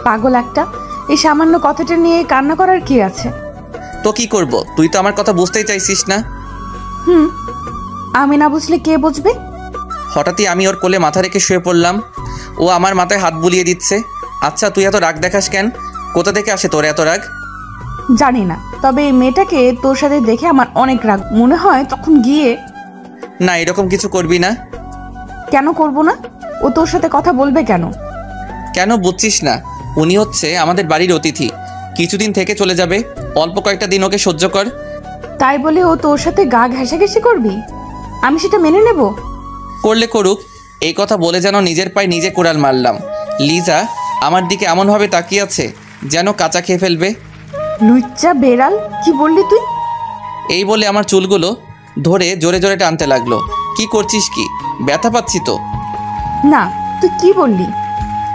পাগল একটা, এই সামান্য কথাটা নিয়ে কান্না করার কি আছে? তো কি করব, তুই তো আমার কথা বুঝতেই চাইছিস না। আমি না বুঝলে কে বুঝবে? হঠাৎই আমি ওর কোলে মাথা রেখে শুয়ে পড়লাম। ও আমার মাথায় হাত বুলিয়ে দিচ্ছে। আচ্ছা তুই এত রাগ দেখাস কেন? কোথা থেকে আসে তোর এত রাগ? জানি না, তবে এই মেয়েটাকে তোর সাথে দেখে আমার অনেক রাগ মনে হয়। তখন গিয়ে না, এরকম কিছু করবি না। কেন করব না? ও তোর সাথে কথা বলবে কেন? কেন বুঝছিস না? উনি হচ্ছে আমাদের বাড়ির অতিথি, কিছুদিন থেকে চলে যাবে। অল্প কয়েকটা দিন ওকে সহ্য কর। তাই বলে ও তোর সাথে গা ঘেঁষাঘেঁষি করবি? আমি সেটা মেনে নেব? করলে করুক, এই কথা বলে যেন নিজের পায়ে নিজে কোড়াল মারলাম। লিজা আমার দিকে এমনভাবে তাকিয়ে আছে যেন কাঁচা খেয়ে ফেলবে। লুচ্চা বেড়াল, কি বললি তুই? এই বলে আমার চুলগুলো ধরে জোরে জোরে টানতে লাগলো। কি করছিস কি? ব্যথা পাচ্ছি তো। না, তুই কি বললি?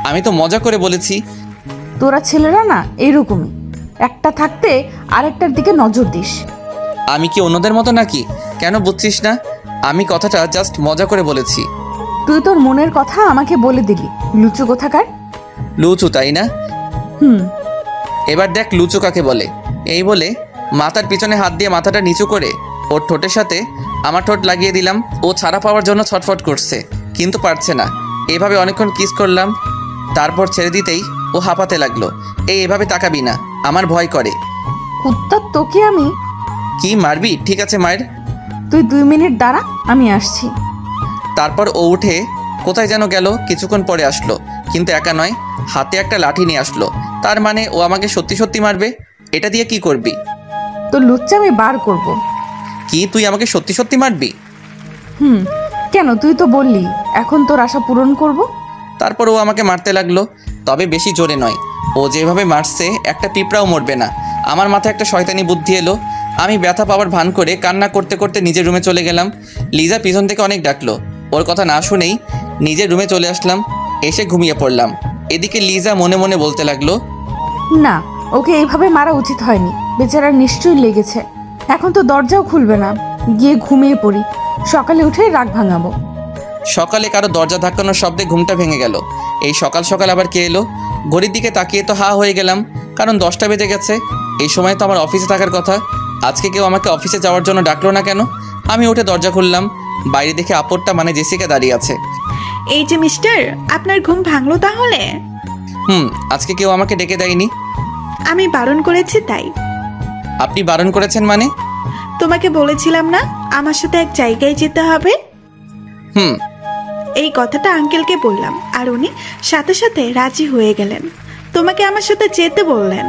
আমি তো মজা করে বলেছি। তোরা ছেলেরা না এরকমই, একটা থাকতে আরেকটার দিকে নজর দিস। আমি কি অন্যদের মতো নাকি? কেন বুঝছিস না? আমি কথাটা জাস্ট মজা করে বলেছি। তুই তোর মনের কথা আমাকে বলে দিলি, লুচু কোথাকার। লুচু তাই না? এবার দেখ লুচু কাকে বলে। এই বলে মাথার পিছনে হাত দিয়ে মাথাটা নিচু করে ওর ঠোঁটের সাথে আমার ঠোঁট লাগিয়ে দিলাম। ও ছাড়া পাওয়ার জন্য ছটফট করছে, কিন্তু পারছে না। এভাবে অনেকক্ষণ কিস করলাম। তারপর ছেড়ে দিতেই ও হাঁপাতে লাগলো। এভাবে তাকাবি না, আমার ভয় করে। কুত্তা, তোকে আমি। কি মারবি? ঠিক আছে মায়ের। তুই 2 মিনিট দাঁড়া, আমি আসছি। তারপর ও উঠে কোথায় যেন গেল। কিছুক্ষণ পরে আসলো, কিন্তু একা নয়, হাতে একটা লাঠি নিয়ে আসলো। তার মানে ও আমাকে সত্যি সত্যি মারবে। এটা দিয়ে কি করবি? তোর লুচ্চা আমি বার করব। কি, তুই আমাকে সত্যি সত্যি মারবি? কেন? তুই তো বললি এখন তোর আশা পূরণ করব। তারপর ও আমাকে মারতে লাগলো, তবে বেশি জোরে নয়। ও যেভাবে মারছে একটা পিঁপড়াও মরবে না। আমার মাথায় একটা শয়তানি বুদ্ধি এলো। আমি ব্যথা পাওয়ার ভান করে কান্না করতে করতে নিজের রুমে চলে গেলাম। লিজা পিছন থেকে অনেক ডাকলো। ওর কথা না শুনেই নিজের রুমে চলে আসলাম। এসে ঘুমিয়ে পড়লাম। এদিকে লিজা মনে মনে বলতে লাগলো, না, ওকে এইভাবে মারা উচিত হয়নি। বেচারার নিশ্চয়ই লেগেছে। এখন তো দরজাও খুলবে না, গিয়ে ঘুমিয়ে পড়ি, সকালে উঠে রাগ ভাঙাবো। সকালে কারো দরজা ধাক্কানোর শব্দে ঘুমটা ভেঙে গেল। এই সকাল সকাল আবার কে এলো? ঘড়ির দিকে তাকিয়ে তো হা হয়ে গেলাম, কারণ 10টা বেজে গেছে। এই সময় তো আমার অফিসে থাকার কথা। আজকে কেউ আমাকে অফিসে যাওয়ার জন্য ডাকলো না কেন? আমি উঠে দরজা খুললাম। বাইরে দেখে আপরটা মানে জেসিকা দাঁড়িয়ে আছে। এই যে মিস্টার, আপনার ঘুম ভাঙলো তাহলে? আজকে কেউ আমাকে ডেকে দেয়নি। আমি বারণ করেছি তাই। আপনি বারণ করেছেন মানে? তোমাকে বলেছিলাম না আমার সাথে এক জায়গায় যেতে হবে। এই কথাটা আঙ্কেলকে বললাম, আর উনি সাথে সাথে রাজি হয়ে গেলেন। তোমাকে আমার সাথে যেতে বললেন।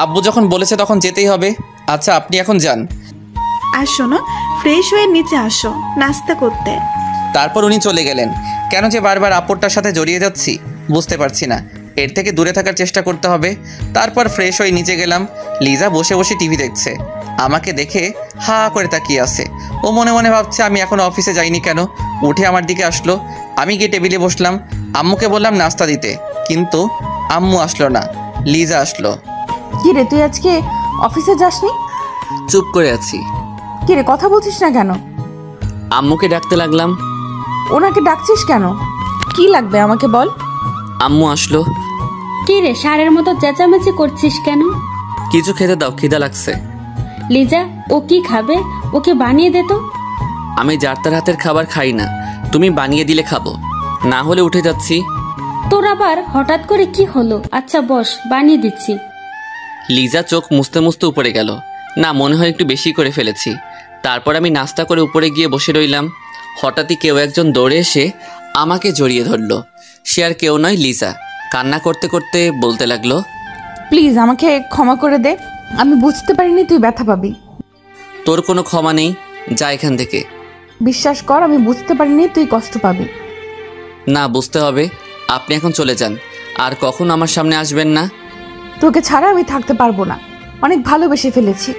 আব্বু যখন বলেছে তখন যেতেই হবে। আচ্ছা আপনি এখন যান। আর শোনো, ফ্রেশ হয়ে নিচে আসো নাস্তা করতে। তারপর উনি চলে গেলেন। কেন যে বারবার আপরটার সাথে জড়িয়ে যাচ্ছি বুঝতে পারছি না। এর থেকে দূরে থাকার চেষ্টা করতে হবে। তারপর ফ্রেশ হয়ে নিচে গেলাম। লিজা বসে বসে টিভি দেখছে। আমাকে দেখে হা করে তাকিয়ে আছে। ও মনে মনে ভাবছে আমি এখন অফিসে যাইনি কেন। উঠে আমার দিকে আসলো। আমি গিয়ে টেবিলে বসলাম। আম্মুকে বললাম নাস্তা দিতে, কিন্তু আম্মু আসলো না, লিজা আসলো। কি রে, তুই আজকে অফিসে যাসনি? চুপ করে আছি। কি রে, কথা বলছিস না কেন? আম্মুকে ডাকতে লাগলাম। ওনাকে ডাকছিস কেন? কি লাগবে আমাকে বল। আম্মু আসলো। কি রে, ষাঁড়ের মতো চেঁচামেচি করছিস কেন? কিছু খেতে দাও, খিদা লাগছে। লিজা, ও কি খাবে? ওকে বানিয়ে দে তো। আমি যার তার হাতের খাবার খাই না, তুমি বানিয়ে দিলে খাবো, না হলে উঠে যাচ্ছি। তোর আবার হঠাৎ করে কি হলো? আচ্ছা বস, বানিয়ে দিচ্ছি। লিজা চোখ মুছতে মুছতে উপরে গেল। না, মনে হয় একটু বেশি করে ফেলেছি। তারপর আমি নাস্তা করে উপরে গিয়ে বসে রইলাম। হঠাৎই কেউ একজন দৌড়ে এসে আমাকে জড়িয়ে ধরলো। সে আর কেউ নয়, লিজা। কান্না করতে করতে বলতে লাগলো, প্লিজ আমাকে ক্ষমা করে দে, আমি বুঝতে পারিনি তুই ব্যথা পাবি। তোর কোনো ক্ষমা নেই, যা এখান থেকে। বিশ্বাস কর, আমি বুঝতে পারিনি তুই কষ্ট পাবি। না, বুঝতে হবে। আপনি এখন চলে যান, আর কখনো আমার সামনে আসবেন না। তোকে ছাড়া আমি থাকতে পারবো না, অনেক ভালোবেসে ফেলেছি।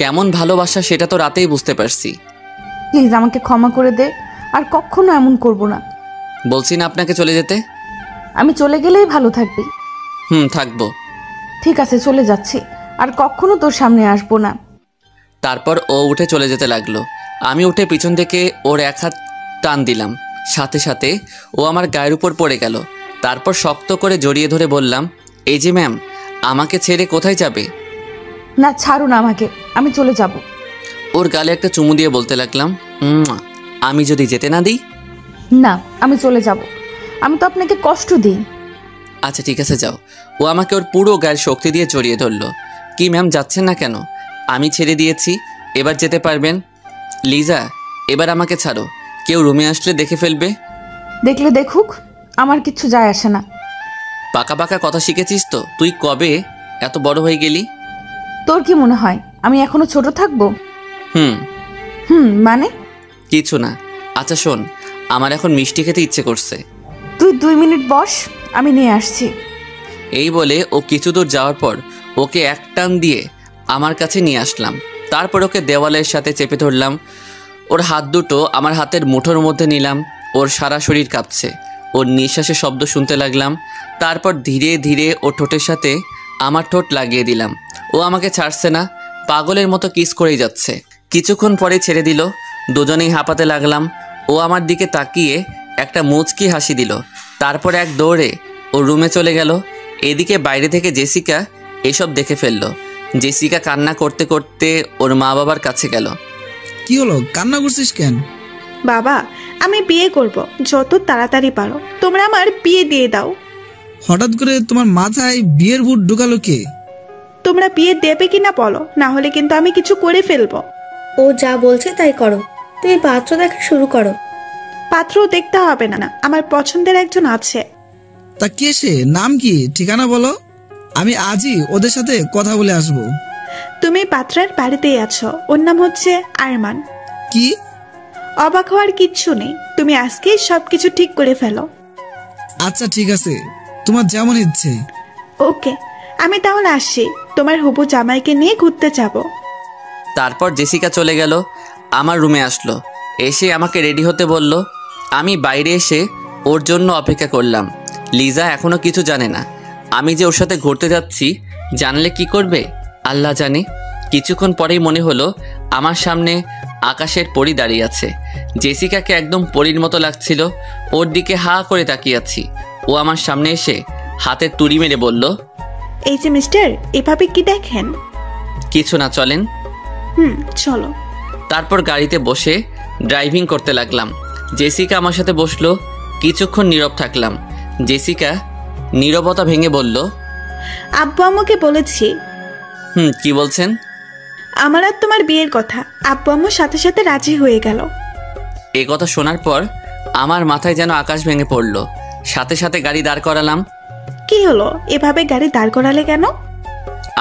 কেমন ভালোবাসা সেটা তো রাতেই বুঝতে পারছি। প্লিজ আমাকে ক্ষমা করে দে, আর কখনো এমন করব না। বলছি না আপনাকে চলে যেতে। আমি চলে গেলেই ভালো থাকবি। থাকবো। ঠিক আছে, চলে যাচ্ছি, আর কখনো তোর সামনে আসবো না। তারপর ও উঠে চলে যেতে লাগলো। আমি উঠে পিছন থেকে ওর এক হাত টান দিলাম, সাথে সাথে ও আমার গায়ের উপর পড়ে গেল। তারপর শক্ত করে জড়িয়ে ধরে বললাম, এই যে ম্যাম, আমাকে ছেড়ে কোথায় যাবে? না, ছাড়ুন আমাকে, আমি চলে যাব। ওর গালে একটা চুমু দিয়ে বলতে লাগলাম, আমি যদি যেতে না দিই? না, আমি চলে যাব, আমি তো আপনাকে কষ্ট দিই। আচ্ছা ঠিক আছে, যাও। ও আমাকে ওর পুরো গায়ের শক্তি দিয়ে জড়িয়ে ধরলো। কি ম্যাম, যাচ্ছেন না কেন? আমি ছেড়ে দিয়েছি, এবার যেতে পারবেন। লিজা, এবার আমাকে ছাড়ো, কেউ রুমে আসলে দেখে ফেলবে। দেখলে দেখুক, আমার কিচ্ছু যায় আসে না। পাকা পাকা কথা শিখেছিস তো? তুই কবে এত বড় হয়ে গেলি? তোর কি মনে হয় আমি এখনো ছোট থাকবো? মানে কিছু না। আচ্ছা শোন, আমার এখন মিষ্টি খেতে ইচ্ছে করছে। তুই 2 মিনিট বস, আমি নিয়ে আসছি। এই বলে ও কিছু দূর যাওয়ার পর ওকে এক টান দিয়ে আমার কাছে নিয়ে আসলাম। তারপর ওকে দেওয়ালের সাথে চেপে ধরলাম। ওর হাত দুটো আমার হাতের মুঠোর মধ্যে নিলাম। ওর সারা শরীর কাঁপছে। ওর নিঃশ্বাসের শব্দ শুনতে লাগলাম। তারপর ধীরে ধীরে ও ঠোঁটের সাথে আমার ঠোঁট লাগিয়ে দিলাম। ও আমাকে ছাড়ছে না, পাগলের মতো কিস করেই যাচ্ছে। কিছুক্ষণ পরে ছেড়ে দিল। দুজনেই হাঁপাতে লাগলাম। ও আমার দিকে তাকিয়ে একটা মুচকি হাসি দিল। তারপর এক দৌড়ে ও রুমে চলে গেল। এদিকে বাইরে থেকে জেসিকা এসব দেখে ফেললো। জেসিকা কান্না করতে করতে ওর মা বাবার কাছে গেল। কি হলো, কান্না করছিস কেন? বাবা, আমি বিয়ে করব, যত তাড়াতাড়ি পারো তোমরা আমার বিয়ে দিয়ে দাও। হঠাৎ করে তোমার মাথায় বিয়ের ভূত ঢুকালো কে? তোমরা বিয়ে দেবে কিনা বলো, না হলে কিন্তু আমি কিছু করে ফেলবো। ও যা বলছে তাই করো, তুমি পাত্র দেখা শুরু করো। পাত্র দেখতে হবে না, আমার পছন্দের একজন আছে। তা কে সে? নাম কি, ঠিকানা বলো, আমি আজই ওদের সাথে কথা বলে আসবো। তুমি পাত্রের বাড়িতেই আছো, ওর নাম হচ্ছে আরমান। কি? অবাক হওয়ার কিচ্ছু নেই, তুমি আজকেই সবকিছু ঠিক করে ফেলো। আচ্ছা ঠিক আছে, তোমার যেমন ইচ্ছে। ওকে, আমি তাহলে আসছি, তোমার হবু জামাইকে নিয়ে ঘুরতে যাব। তারপর জেসিকা চলে গেল। আমার রুমে আসলো, এসে আমাকে রেডি হতে বলল। আমি বাইরে এসে ওর জন্য অপেক্ষা করলাম। লিজা এখনো কিছু জানে না আমি যে ওর সাথে ঘুরতে যাচ্ছি। জানলে কি করবে আল্লাহ জানে। কিছুক্ষণ পরেই মনে হলো আমার সামনে আকাশের পরী দাঁড়িয়ে আছে। জেসিকাকে একদম পরীর মতো লাগছিল। ওর দিকে হা করে তাকিয়ে আছি। ও আমার সামনে এসে হাতের তুড়ি মেরে বলল, এই যে মিস্টার, এভাবে কি দেখেন? কিছু না, চলেন। চলো। তারপর গাড়িতে বসে ড্রাইভিং করতে লাগলাম। জেসিকা আমার সাথে বসলো। কিছুক্ষণ নীরব থাকলাম। জেসিকা নীরবতা ভেঙে বলল, আব্বু আম্মুকে বলেছি। কি বলছেন? আমার আর তোমার বিয়ের কথা। আব্বু আম্মুর সাথে সাথে রাজি হয়ে গেল। এই কথা শোনার পর আমার মাথায় যেন আকাশ ভেঙে পড়ল। সাথে সাথে গাড়ি দাঁড় করালাম। কি হলো, এভাবে গাড়ি দাঁড় করালে কেন?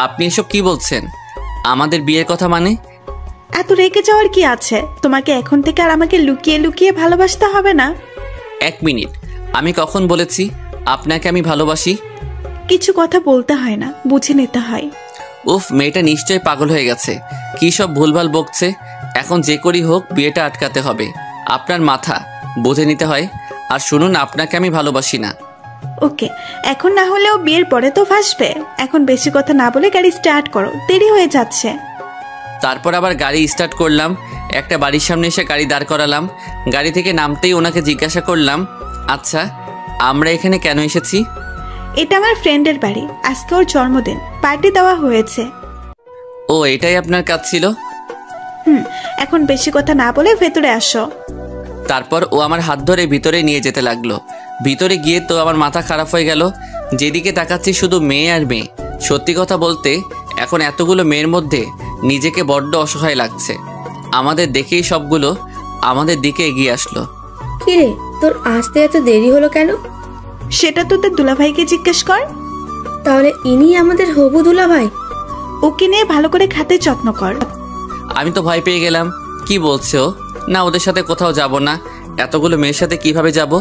আপনি এসব কি বলছেন? আমাদের বিয়ের কথা মানে? এত রেগে যাওয়ার কি আছে? তোমাকে এখন থেকে আর আমাকে লুকিয়ে লুকিয়ে ভালোবাসতে হবে না। 1 মিনিট, আমি কখন বলেছি আপনাকে আমি ভালোবাসি? কিছু কথা বলতে হয় না, বুঝে নিতে হয়। উফ, মেয়েটা নিশ্চয়ই পাগল হয়ে গেছে। কি সব ভুলভাল বকছে। এখন যে করি হোক বিয়েটা আটকাতে হবে। আপনার মাথা বুঝে নিতে হয়। আর শুনুন, আপনাকে আমি ভালোবাসি না। ওকে, এখন না হলেও বিয়ের পরে তো ফাঁসবে। এখন বেশি কথা না বলে গাড়ি স্টার্ট করো, দেরি হয়ে যাচ্ছে। তারপর আবার গাড়ি স্টার্ট করলাম। একটা বাড়ির সামনে এসে গাড়ি দাঁড় করালাম। গাড়ি থেকে নামতেই ওনাকে জিজ্ঞাসা করলাম, আচ্ছা আমরা এখানে কেন এসেছি? এটা আমার ফ্রেন্ডের বাড়ি, আজকে ওর জন্মদিন, পার্টি দেওয়া হয়েছে। ও, এটাই আপনার কাজ ছিল? এখন বেশি কথা না বলে ভেতরে আসো। তারপর ও আমার হাত ধরে ভিতরে নিয়ে যেতে লাগলো। ভিতরে গিয়ে তো আমার মাথা খারাপ হয়ে গেল। যেদিকে তাকাচ্ছি শুধু মেয়ে আর মেয়ে। সত্যি কথা বলতে এখন এতগুলো মেয়ের মধ্যে নিজেকে বড্ড অসহায় লাগছে। আমাদের দেখেই সবগুলো আমাদের দিকে এগিয়ে আসলো। কিরে, তোর আসতে এত দেরি হলো কেন? সেটা তোদের দুলাভাইকে জিজ্ঞেস কর। তাহলে ইনি আমাদের হবু দুলাভাই? ওকে নিয়ে ভালো করে খাতে যত্ন কর। আমি তো ভয় পেয়ে গেলাম। কি বলছে ও? না, ওদের সাথে কোথাও যাব না। এতগুলো মেয়ের সাথে কিভাবে যাব?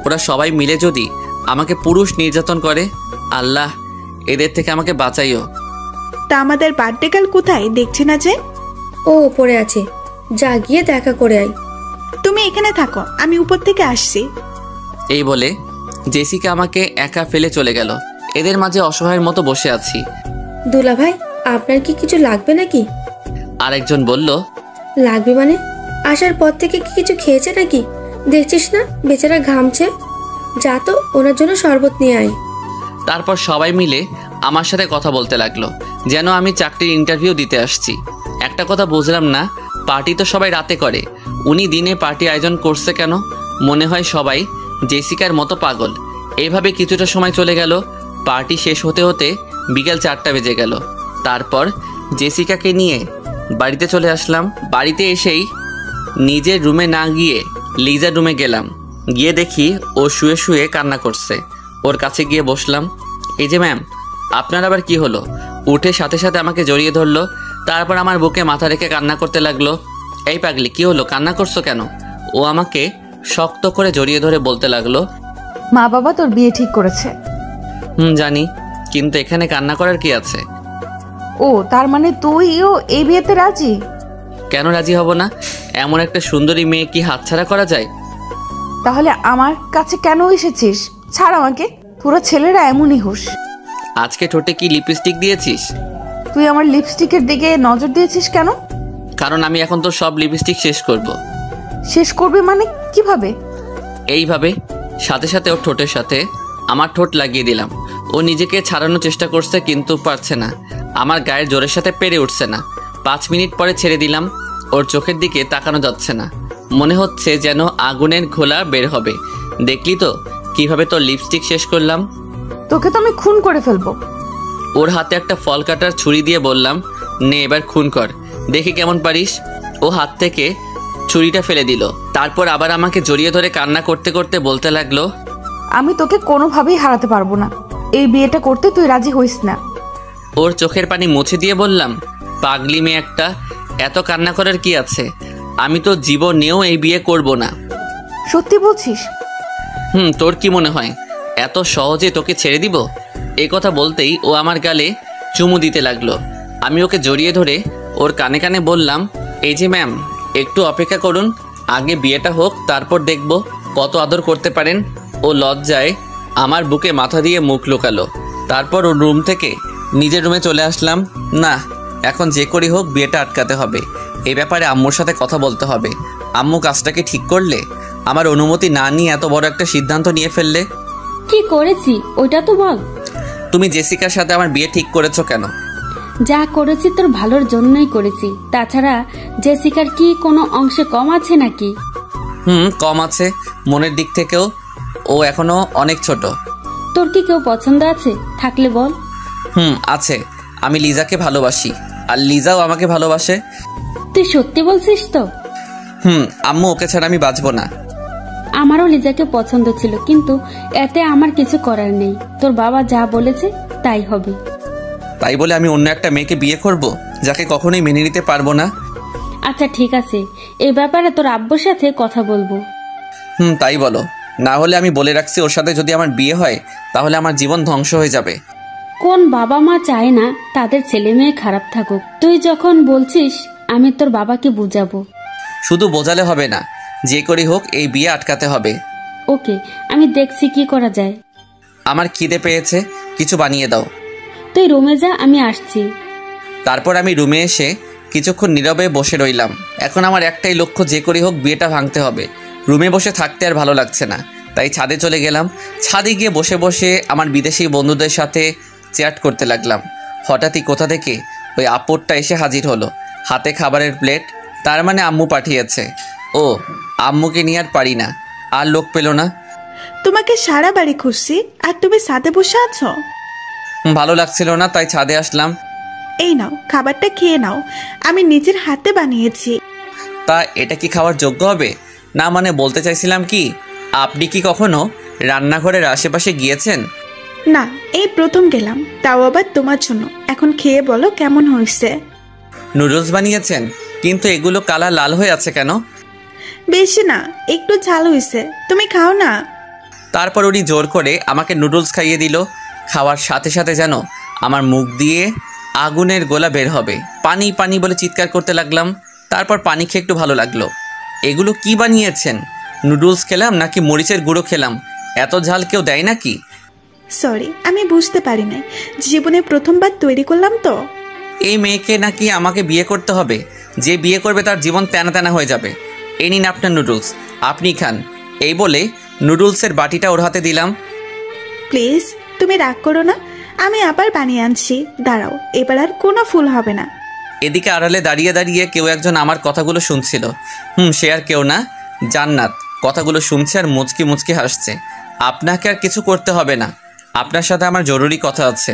ওরা সবাই মিলে যদি আমাকে পুরুষ নির্যাতন করে, আল্লাহ এদের থেকে আমাকে বাঁচাইও। তা আমাদের বার্থডে কাল কোথায়, দেখছি না যে? ও উপরে আছে, যা গিয়ে দেখা করে আয়। তুমি এখানে থাকো, আমি উপর থেকে আসছি। এই বলে জেসিকা আমাকে একা ফেলে চলে গেল। এদের মাঝে অসহায়ের মতো বসে আছি। দুলা ভাই, আপনার কি কিছু লাগবে নাকি? আরেকজন বলল, লাগবে মানে? আসার পর থেকে কি কিছু খেয়েছে নাকি? দেখছিস না বেচারা ঘামছে। যা তো ওনার জন্য শরবত নিয়ে আয়। তারপর সবাই মিলে আমার সাথে কথা বলতে লাগলো, যেন আমি চাকরির ইন্টারভিউ দিতে আসছি। একটা কথা বুঝলাম না, পার্টি তো সবাই রাতে করে, উনি দিনে পার্টি আয়োজন করছে কেন? মনে হয় সবাই জেসিকার মতো পাগল। এইভাবে কিছুটা সময় চলে গেল। পার্টি শেষ হতে হতে বিকেল 4টা বেজে গেল। তারপর জেসিকাকে নিয়ে বাড়িতে চলে আসলাম। বাড়িতে এসেই নিজের রুমে না গিয়ে লিজার রুমে গেলাম। গিয়ে দেখি ও শুয়ে শুয়ে কান্না করছে। ওর কাছে গিয়ে বসলাম। এই যে ম্যাম, আপনার আবার কি হলো? উঠে সাথে সাথে আমাকে জড়িয়ে ধরলো। তারপর আমার বুকে মাথা রেখে কান্না করতে লাগলো। এই পাগলি, কি হলো, কান্না করছো কেন? ও আমাকে শক্ত করে জড়িয়ে ধরে বলতে লাগলো, মা বাবা তোর বিয়ে ঠিক করেছে। জানি, কিন্তু এখানে কান্না করার কি আছে? ও, তার মানে তুইও এই বিয়েতে রাজি? কেন রাজি হব না? এমন একটা সুন্দরী মেয়ে কি হাতছাড়া করা যায়? তাহলে আমার কাছে কেন এসেছিস? ছাড় আমাকে। পুরো ছেলেরা এমনই হুশ। আজকে ঠোঁটে কি লিপস্টিক দিয়েছিস? তুই আমার লিপস্টিকের দিকে নজর দিয়েছিস কেন? কারণ আমি এখন তো সব লিপস্টিক শেষ করব। শেষ করবে মানে কিভাবে? এইভাবে। সাথে সাথে ওর ঠোঁটের সাথে আমার ঠোঁট লাগিয়ে দিলাম। ও নিজেকে ছাড়ানোর চেষ্টা করছে, কিন্তু পারছে না। আমার গায়ের জোরের সাথে পেরে উঠছে না। 5 মিনিট পরে ছেড়ে দিলাম। ওর চোখের দিকে তাকানো যাচ্ছে না, মনে হচ্ছে যেন আগুনের ঘোলা বের হবে। দেখলি তো কিভাবে তোর লিপস্টিক শেষ করলাম? তোকে তো আমি খুন করে ফেলবো। ওর হাতে একটা ফল কাটার ছুরি দিয়ে বললাম, নে এবার খুন কর, দেখি কেমন পারিস। ও হাত থেকে ছুরিটা ফেলে দিল। তারপর আবার আমাকে জড়িয়ে ধরে কান্না করতে করতে বলতে লাগলো, আমি তোকে কোনোভাবেই হারাতে পারবো না। এই বিয়েটা করতে তুই রাজি হইস না। ওর চোখের পানি মুছে দিয়ে বললাম, পাগলি মেয়ে একটা, এত কান্না করার কি আছে? আমি তো জীবনেও এই বিয়ে করব না। সত্যি বলছিস? তোর কি মনে হয় এত সহজে তোকে ছেড়ে দিব? এই কথা বলতেই ও আমার গালে চুমু দিতে লাগলো। আমি ওকে জড়িয়ে ধরে ওর কানে কানে বললাম, এই যে ম্যাম, একটু অপেক্ষা করুন, আগে বিয়েটা হোক, তারপর দেখব কত আদর করতে পারেন। ও লজ্জায় আমার বুকে মাথা দিয়ে মুখ লুকালো। তারপর ওর রুম থেকে নিজের রুমে চলে আসলাম। না, এখন যে করেই হোক বিয়েটা আটকাতে হবে। এই ব্যাপারে আম্মুর সাথে কথা বলতে হবে। আম্মু কাজটাকে ঠিক করলে, আমার অনুমতি না নিয়ে এত বড় একটা সিদ্ধান্ত নিয়ে ফেললে। কি করেছি ওইটা তো বল। তুমি জেসিকার সাথে আমার বিয়ে ঠিক করেছো কেন? যা করেছি তোর ভালোর জন্যই করেছি। তাছাড়া জেসিকার কি কোনো অংশে কম আছে নাকি? কম আছে। মনের দিক থেকেও ও এখনো অনেক ছোট। তোর কি কেউ পছন্দ আছে? থাকলে বল। আছে। আমি লিজাকে ভালোবাসি, আর লিজাও আমাকে ভালোবাসে। তুই সত্যি বলছিস তো? আম্মু, ওকে ছাড়া আমি বাঁচবো না। আমারও লিজাকে পছন্দ ছিল, কিন্তু এতে আমার কিছু করার নেই। তোর বাবা যা বলেছে তাই হবে। তাই বলে আমি অন্য একটা মেয়েকে বিয়ে করব, যাকে কখনোই মেনে নিতে পারবো না? আচ্ছা ঠিক আছে, এই ব্যাপারে তোর আব্বুর সাথে কথা বলবো। তাই বলো। না হলে আমি বলে রাখছি, ওর সাথে যদি আমার বিয়ে হয় তাহলে আমার জীবন ধ্বংস হয়ে যাবে। কোন বাবা মা চায় না তাদের ছেলে মেয়ে খারাপ থাকুক? তুই যখন বলছিস, আমি তোর বাবাকে বুঝাবো। শুধু বোঝালে হবে না, যে করেই হোক এই বিয়ে আটকাতে হবে। ওকে, আমি দেখছি কি করা যায়। আমার খিদে পেয়েছে, কিছু বানিয়ে দাও। তুই রুমে যা, আমি আসছি। তারপর আমি রুমে এসে কিছুক্ষণ নীরবে বসে রইলাম। এখন আমার একটাই লক্ষ্য, যে করেই হোক বিয়েটা ভাঙতে হবে। রুমে বসে থাকতে আর ভালো লাগছে না, তাই ছাদে চলে গেলাম। ছাদে গিয়ে বসে বসে আমার বিদেশি বন্ধুদের সাথে চ্যাট করতে লাগলাম। হঠাৎই কোথা থেকে ওই আপুরটা এসে হাজির হলো, হাতে খাবারের প্লেট। তার মানে আম্মু পাঠিয়েছে। ও, আম্মুকে নিয়ে আর পারি না, আর লোক পেল না। তোমাকে সারা বাড়ি খুঁজছি, আর তুমি ছাদে বসে আছো? ভালো লাগছিল না, তাই ছাদে আসলাম। এই নাও, খাবারটা খেয়ে নাও, আমি নিজের হাতে বানিয়েছি। তা এটা কি খাওয়ার যোগ্য হবে? না মানে বলতে চাইছিলাম কি, আপনি কি কখনো রান্নাঘরের আশেপাশে গিয়েছেন? না, এই প্রথম গেলাম, তাও আবার তোমার জন্য। এখন খেয়ে বলো কেমন হয়েছে। নুডলস বানিয়েছেন, কিন্তু এগুলো কালার লাল হয়ে আছে কেন? বেশি না, একটু ঝাল হয়েছে, তুমি খাও না। তারপর উনি জোর করে আমাকে নুডলস খাইয়ে দিল। খাওয়ার সাথে সাথে যেন আমার মুখ দিয়ে আগুনের গোলা বের হবে। পানি পানি বলে চিৎকার করতে লাগলাম। তারপর পানি খেয়ে একটু ভালো লাগলো। এগুলো কি বানিয়েছেন? নুডলস খেলাম নাকি মরিচের গুঁড়ো খেলাম এত ঝাল কেউ দেয় নাকি? সরি, আমি বুঝতে পারি নাই, জীবনে প্রথমবার তৈরি করলাম তো। এই মেয়েকে নাকি আমাকে বিয়ে করতে হবে? যে বিয়ে করবে তার জীবন তেনা তেনা হয়ে যাবে। এই নিন আপনার নুডলস, আপনি খান। এই বলে নুডলসের বাটিটা ওর হাতে দিলাম। প্লিজ তুমি রাগ করো না, আমি আবার বানিয়ে আনছি, দাঁড়াও, এবার আর কোনো ফুল হবে না। এদিকে আড়ালে দাঁড়িয়ে দাঁড়িয়ে কেউ একজন আমার কথাগুলো শুনছিল। সে আর কেউ না, জান্নাত কথাগুলো শুনছে আর মুচকি মুচকি হাসছে। আপনাকে আর কিছু করতে হবে না, আপনার সাথে আমার জরুরি কথা আছে।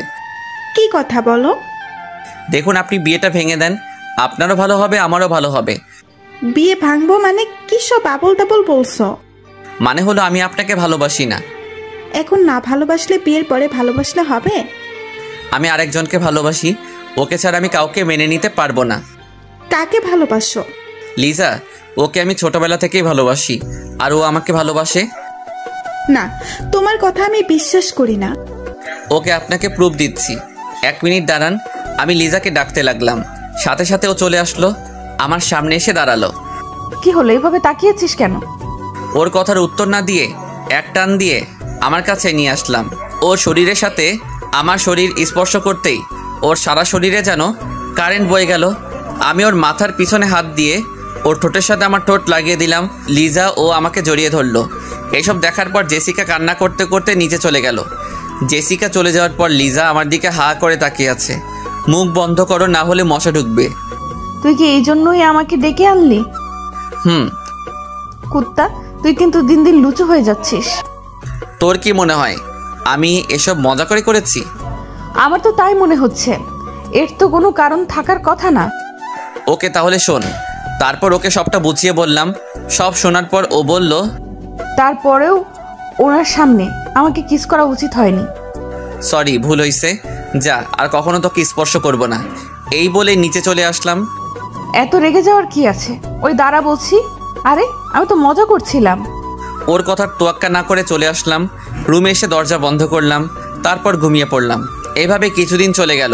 কি কথা বলো? দেখুন, আপনি বিয়েটা ভেঙে দেন, আপনারও ভালো হবে, আমারও ভালো হবে। বিয়ে ভাঙবো মানে কি সব আবল তাবল বলছো? মানে হলো আমি আপনাকে ভালোবাসি না। এখন না ভালোবাসলে বিয়ের পরে ভালোবাসলে হবে? আমি আরেকজনকে ভালোবাসি, ওকে ছাড়া আমি কাউকে মেনে নিতে পারবো না। কাকে ভালোবাসো? লিজা, ওকে আমি ছোটবেলা থেকেই ভালোবাসি, আর ও আমাকে ভালোবাসে। না, তোমার কথা আমি বিশ্বাস করি না। ওকে আপনাকে প্রুফ দিচ্ছি, 1 মিনিট দাঁড়ান। আমি লিজাকে ডাকতে লাগলাম, সাথে সাথে ও চলে আসলো, আমার সামনে এসে দাঁড়ালো। কি হলো, এইভাবে তাকিয়েছিস কেন? ওর কথার উত্তর না দিয়ে এক টান দিয়ে আমার কাছে নিয়ে আসলাম। ওর শরীরের সাথে আমার শরীর স্পর্শ করতেই ওর সারা শরীরে যেন কারেন্ট বয়ে গেল। আমি ওর মাথার পিছনে হাত দিয়ে ওর ঠোঁটের সাথে আমার ঠোঁট লাগিয়ে দিলাম। লিজা ও আমাকে জড়িয়ে ধরলো। এইসব দেখার পর জেসিকা কান্না করতে করতে নিচে চলে গেল। জেসিকা চলে যাওয়ার পর লিজা আমার দিকে হা করে তাকিয়ে আছে। মুখ বন্ধ করো, না হলে মশা ঢুকবে। তুই কি এই জন্যই আমাকে ডেকে আনলি? কুত্তা, তুই কিন্তু দিন দিন লুচু হয়ে যাচ্ছিস। তোর কি মনে হয় আমি এসব মজা করে করেছি? আমার তো তাই মনে হচ্ছে, এর তো কোনো কারণ থাকার কথা না। ওকে তাহলে শোন। তারপর ওকে সবটা বুঝিয়ে বললাম। সব শোনার পর ও বলল, তারপরেও ওনার সামনে আমাকে কিস করা উচিত হয়নি। সরি, ভুল হয়েছে, যা আর কখনো তোকে স্পর্শ করব না। এই বলে নিচে চলে আসলাম। এত রেগে যাওয়ার কি আছে? ওই দাঁড়া বলছি। আরে আমি তো মজা করছিলাম। ওর কথার তোয়াক্কা না করে চলে আসলাম। রুমে এসে দরজা বন্ধ করলাম, তারপর ঘুমিয়ে পড়লাম। এভাবে কিছুদিন চলে গেল।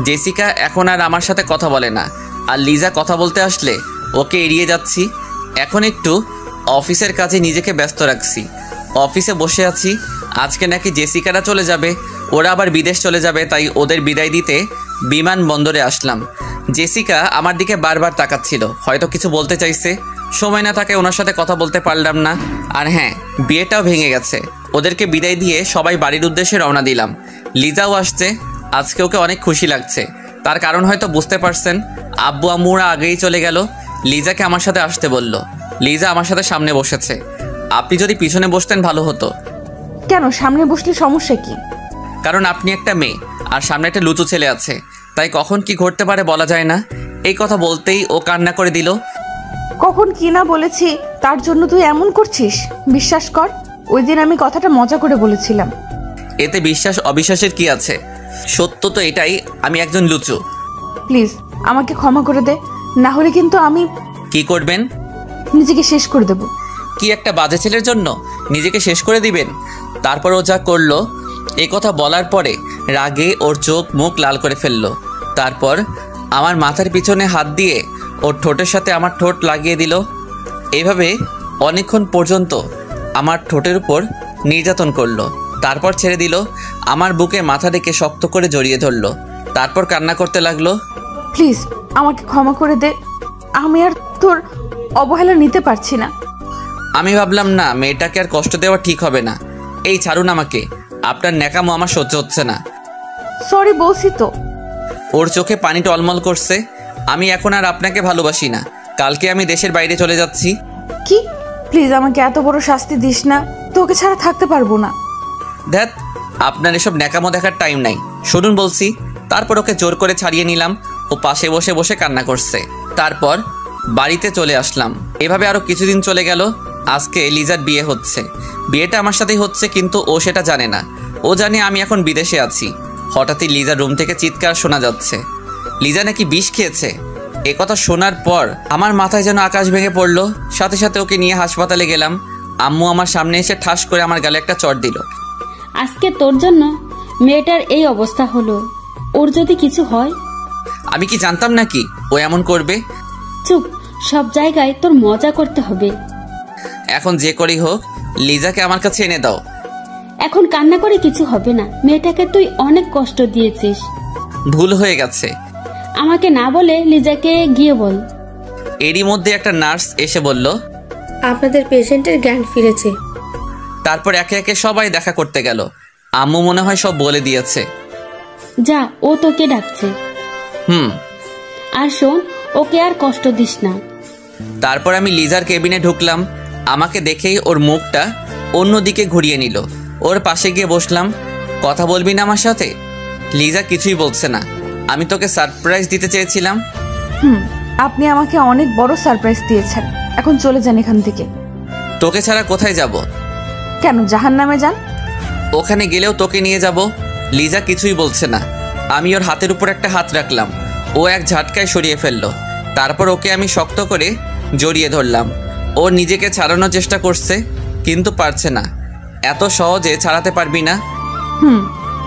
জেসিকা এখন আর আমার সাথে কথা বলে না, আর লিজা কথা বলতে আসলে ওকে এড়িয়ে যাচ্ছি। এখন একটু অফিসের কাজে নিজেকে ব্যস্ত রাখছি। অফিসে বসে আছি। আজকে নাকি জেসিকারা চলে যাবে, ওরা আবার বিদেশ চলে যাবে, তাই ওদের বিদায় দিতে বিমানবন্দরে আসলাম। জেসিকা আমার দিকে বারবার তাকাচ্ছিল, হয়তো কিছু বলতে চাইছে। সময় না থাকে ওনার সাথে কথা বলতে পারলাম না। আর হ্যাঁ, বিয়েটাও ভেঙে গেছে। ওদেরকে বিদায় দিয়ে সবাই বাড়ির উদ্দেশ্যে রওনা দিলাম। লিজাও আসছে। আজকে ওকে অনেক খুশি লাগছে, তার কারণ হয়তো বুঝতে পারছেন। আব্বু আম্মুরা আগেই চলে গেল। লিজাকে আমার সাথে আসতে বলল। লিজা আমার সাথে সামনে বসেছে। আপনি যদি পিছনে বসতেন ভালো হতো। কেন, সামনে বসলে সমস্যা কি? কারণ আপনি একটা মেয়ে আর সামনে একটা লুচু ছেলে আছে, তাই কখন কি ঘটতে পারে বলা যায় না। এই কথা বলতেই ও কান্না করে দিল। কখন কি না বলেছি তার জন্য তুই এমন করছিস? বিশ্বাস কর, ওই দিন আমি কথাটা মজা করে বলেছিলাম। এতে বিশ্বাস অবিশ্বাসের কি আছে? সত্য তো এটাই, আমি একজন লুচু। প্লিজ আমাকে ক্ষমা করে দে, না হলে কিন্তু আমি। কি করবেন? নিজেকে শেষ করে দেব। কি একটা বাজে ছেলের জন্য নিজেকে শেষ করে দিবেন? তারপর ও যা করলো, এই কথা বলার পরে রাগে ওর চোখ মুখ লাল করে ফেললো। তারপর আমার মাথার পিছনে হাত দিয়ে ওর ঠোঁটের সাথে আমার ঠোঁট লাগিয়ে দিল। এইভাবে অনেকক্ষণ পর্যন্ত আমার ঠোঁটের উপর নির্যাতন করলো। তারপর ছেড়ে দিল। আমার বুকে মাথা রেখে শক্ত করে জড়িয়ে ধরলো। তারপর কান্না করতে লাগলো। প্লিজ আমাকে ক্ষমা করে দে, আমি আর তোর অবহেলা নিতে পারছি না। আমি ভাবলাম না, মেয়েটাকে আর কষ্ট দেওয়া ঠিক হবে না। এই ছাড়ুন আমাকে, আপনার ন্যাকামো আমার সহ্য হচ্ছে না। সরি বলছি তো। ওর চোখে পানি টলমল করছে। আমি এখন আর আপনাকে ভালোবাসি না, কালকে আমি দেশের বাইরে চলে যাচ্ছি। কি? প্লিজ আমাকে এত বড় শাস্তি দিস না, তোকে ছাড়া থাকতে পারবো না। ধ্যাত, আপনার এসব ন্যাকামো দেখার টাইম নাই, শুনুন বলছি। তারপর ওকে জোর করে ছাড়িয়ে নিলাম। ও পাশে বসে বসে কান্না করছে। তারপর বাড়িতে চলে আসলাম। এভাবে আরও কিছুদিন চলে গেল। আজকে লিজার বিয়ে হচ্ছে। বিয়েটা আমার সাথেই হচ্ছে, কিন্তু ও সেটা জানে না। ও জানে আমি এখন বিদেশে আছি। হঠাৎই লিজার রুম থেকে চিৎকার শোনা যাচ্ছে। লিজা নাকি বিষ খেয়েছে। একথা শোনার পর আমার মাথায় যেন আকাশ ভেঙে পড়লো। সাথে সাথে ওকে নিয়ে হাসপাতালে গেলাম। আম্মু আমার সামনে এসে ঠাস করে আমার গালে একটা চড় দিল। আজকে তোর জন্য মেয়েটার এই অবস্থা হলো, ওর যদি কিছু হয়? আমি কি জানতাম নাকি ও এমন করবে? চুপ, সব জায়গায় তোর মজা করতে হবে। এখন যে করেই হোক লিজাকে আমার কাছে এনে দাও, এখন কান্না করে কিছু হবে না। মেয়েটাকে তুই অনেক কষ্ট দিয়েছিস। ভুল হয়ে গেছে। আমাকে না বলে লিজাকে গিয়ে বল। এরই মধ্যে একটা নার্স এসে বলল, আপনাদের পেশেন্টের জ্ঞান ফিরেছে। তারপর একে একে সবাই দেখা করতে গেল। আম্মু মনে হয় সব বলে দিয়েছে। যা, ও তোকে ডাকছে। আর শোন, ওকে আর কষ্ট দিস না। তারপর আমি লিজার কেবিনে ঢুকলাম। আমাকে দেখেই ওর মুখটা অন্যদিকে ঘুরিয়ে নিল। ওর পাশে গিয়ে বসলাম। কথা বলবি না আমার সাথে? লিজা কিছুই বলছে না। আমি তোকে সারপ্রাইজ দিতে চেয়েছিলাম। আপনি আমাকে অনেক বড় সারপ্রাইজ দিয়েছেন। এখন চলে যান এখান থেকে। তোকে ছাড়া কোথায় যাব? কেন, জাহান্নামে যান। ওখানে গেলেও তোকে নিয়ে যাব। লিজা কিছুই বলছে না। আমি ওর হাতের উপর একটা হাত রাখলাম। ও এক ঝাটকায় সরিয়ে ফেললো। তারপর ওকে আমি শক্ত করে জড়িয়ে ধরলাম। ও নিজেকে ছাড়ানোর চেষ্টা করছে, কিন্তু পারছে না। এত সহজে ছাড়াতে পারবি না।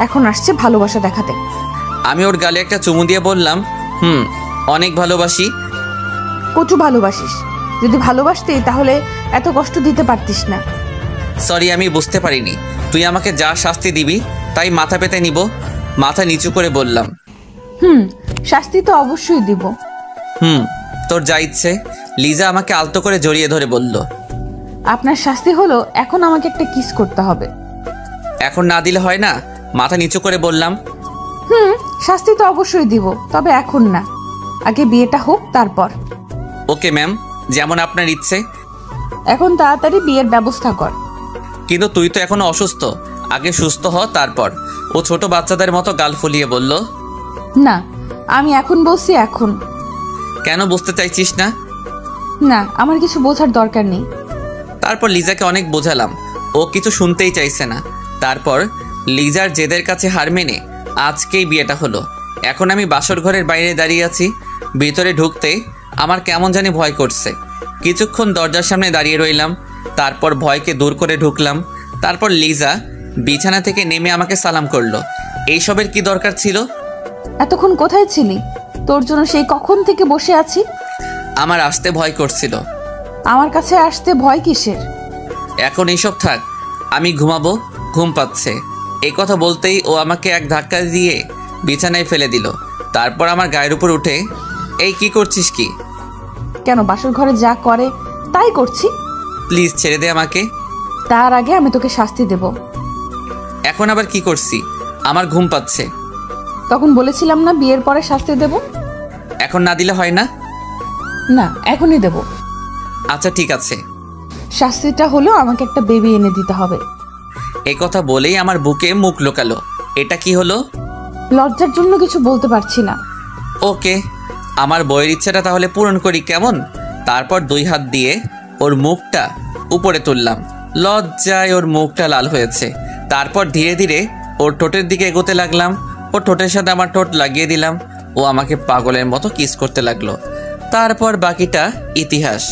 এখন আসছে ভালোবাসা দেখাতে। আমি ওর গালে একটা চুমু দিয়ে বললাম, অনেক ভালোবাসি। কচু ভালোবাসিস? যদি ভালোবাসতি তাহলে এত কষ্ট দিতে পারতিস না। সরি, আমি বুঝতে পারিনি। তুই আমাকে যা শাস্তি দিবি তাই মাথা পেতে নিব। মাথা নিচু করে বললাম, শাস্তি তো অবশ্যই দিব। তোর যা ইচ্ছে। লিজা আমাকে আলতো করে জড়িয়ে ধরে বলল, আপনার শাস্তি হলো এখন আমাকে একটা কিস করতে হবে। এখন না দিলে হয় না? মাথা নিচু করে বললাম। শাস্তি তো অবশ্যই দিব, তবে এখন না, আগে বিয়েটা হোক তারপর। ওকে ম্যাম, যেমন আপনার ইচ্ছে। এখন তাড়াতাড়ি বিয়ের ব্যবস্থা কর। কিন্তু তুই তো এখনো অসুস্থ। আগে সুস্থ হ, তারপর। ও ছোট বাচ্চাদের মতো গাল ফুলিয়ে বলল, না, আমি এখন বলছি এখন। কেন বুঝতে চাইছিস না? না, আমার কিছু বোঝার দরকার নেই। তারপর লিজাকে অনেক বোঝালাম। ও কিছু শুনতেই চাইছে না। তারপর লিজার জেদের কাছে হার মেনে আজকেই বিয়েটা হলো। এখন আমি বাসর ঘরের বাইরে দাঁড়িয়ে আছি। ভিতরে ঢুকতে আমার কেমন জানি ভয় করছে। কিছুক্ষণ দরজার সামনে দাঁড়িয়ে রইলাম। তারপর ভয়কে দূর করে ঢুকলাম। তারপর লিজা বিছানা থেকে নেমে আমাকে সালাম করলো। এইসবের কি দরকার ছিল? এতক্ষণ কোথায় ছিলি? তোর জন্য সেই কখন থেকে বসে আছি। আমার আসতে ভয় করছিল। আমার কাছে আসতে ভয় কিসের? এখন এইসব থাক, আমি ঘুমাবো, ঘুম পাচ্ছে। এই কথা বলতেই ও আমাকে এক ধাক্কা দিয়ে বিছানায় ফেলে দিল। তারপর আমার গায়ের উপর উঠে, এই কি করছিস কি? কেন, বাসর ঘরে যা করে তাই করছি। প্লিজ ছেড়ে দে আমাকে। তার আগে আমি তোকে শাস্তি দেব। এখন আবার কি করছি? আমার ঘুম পাচ্ছে। তখন বলেছিলাম না বিয়ের পরে শাস্তি দেব। এখন না দিলে হয় না? না, এখনই দেব। আচ্ছা ঠিক আছে। শাস্তিটা হলো আমাকে একটা বেবি এনে দিতে হবে। এই কথা বলেই আমার বুকে মুখ লুকালো। এটা কি হলো? লজ্জার জন্য কিছু বলতে পারছি না। ওকে, আমার বইয়ের ইচ্ছাটা তাহলে পূরণ করি, কেমন? তারপর 2 হাত দিয়ে ওর মুখটা উপরে তুললাম। লজ্জায় ওর মুখটা লাল হয়েছে। তারপর ধীরে ধীরে ওর ঠোঁটের দিকে এগোতে লাগলাম। ওর ঠোঁটের সাথে আমার ঠোঁট লাগিয়ে দিলাম। ও আমাকে পাগলের মতো কিস করতে লাগলো। তারপর বাকিটা ইতিহাস।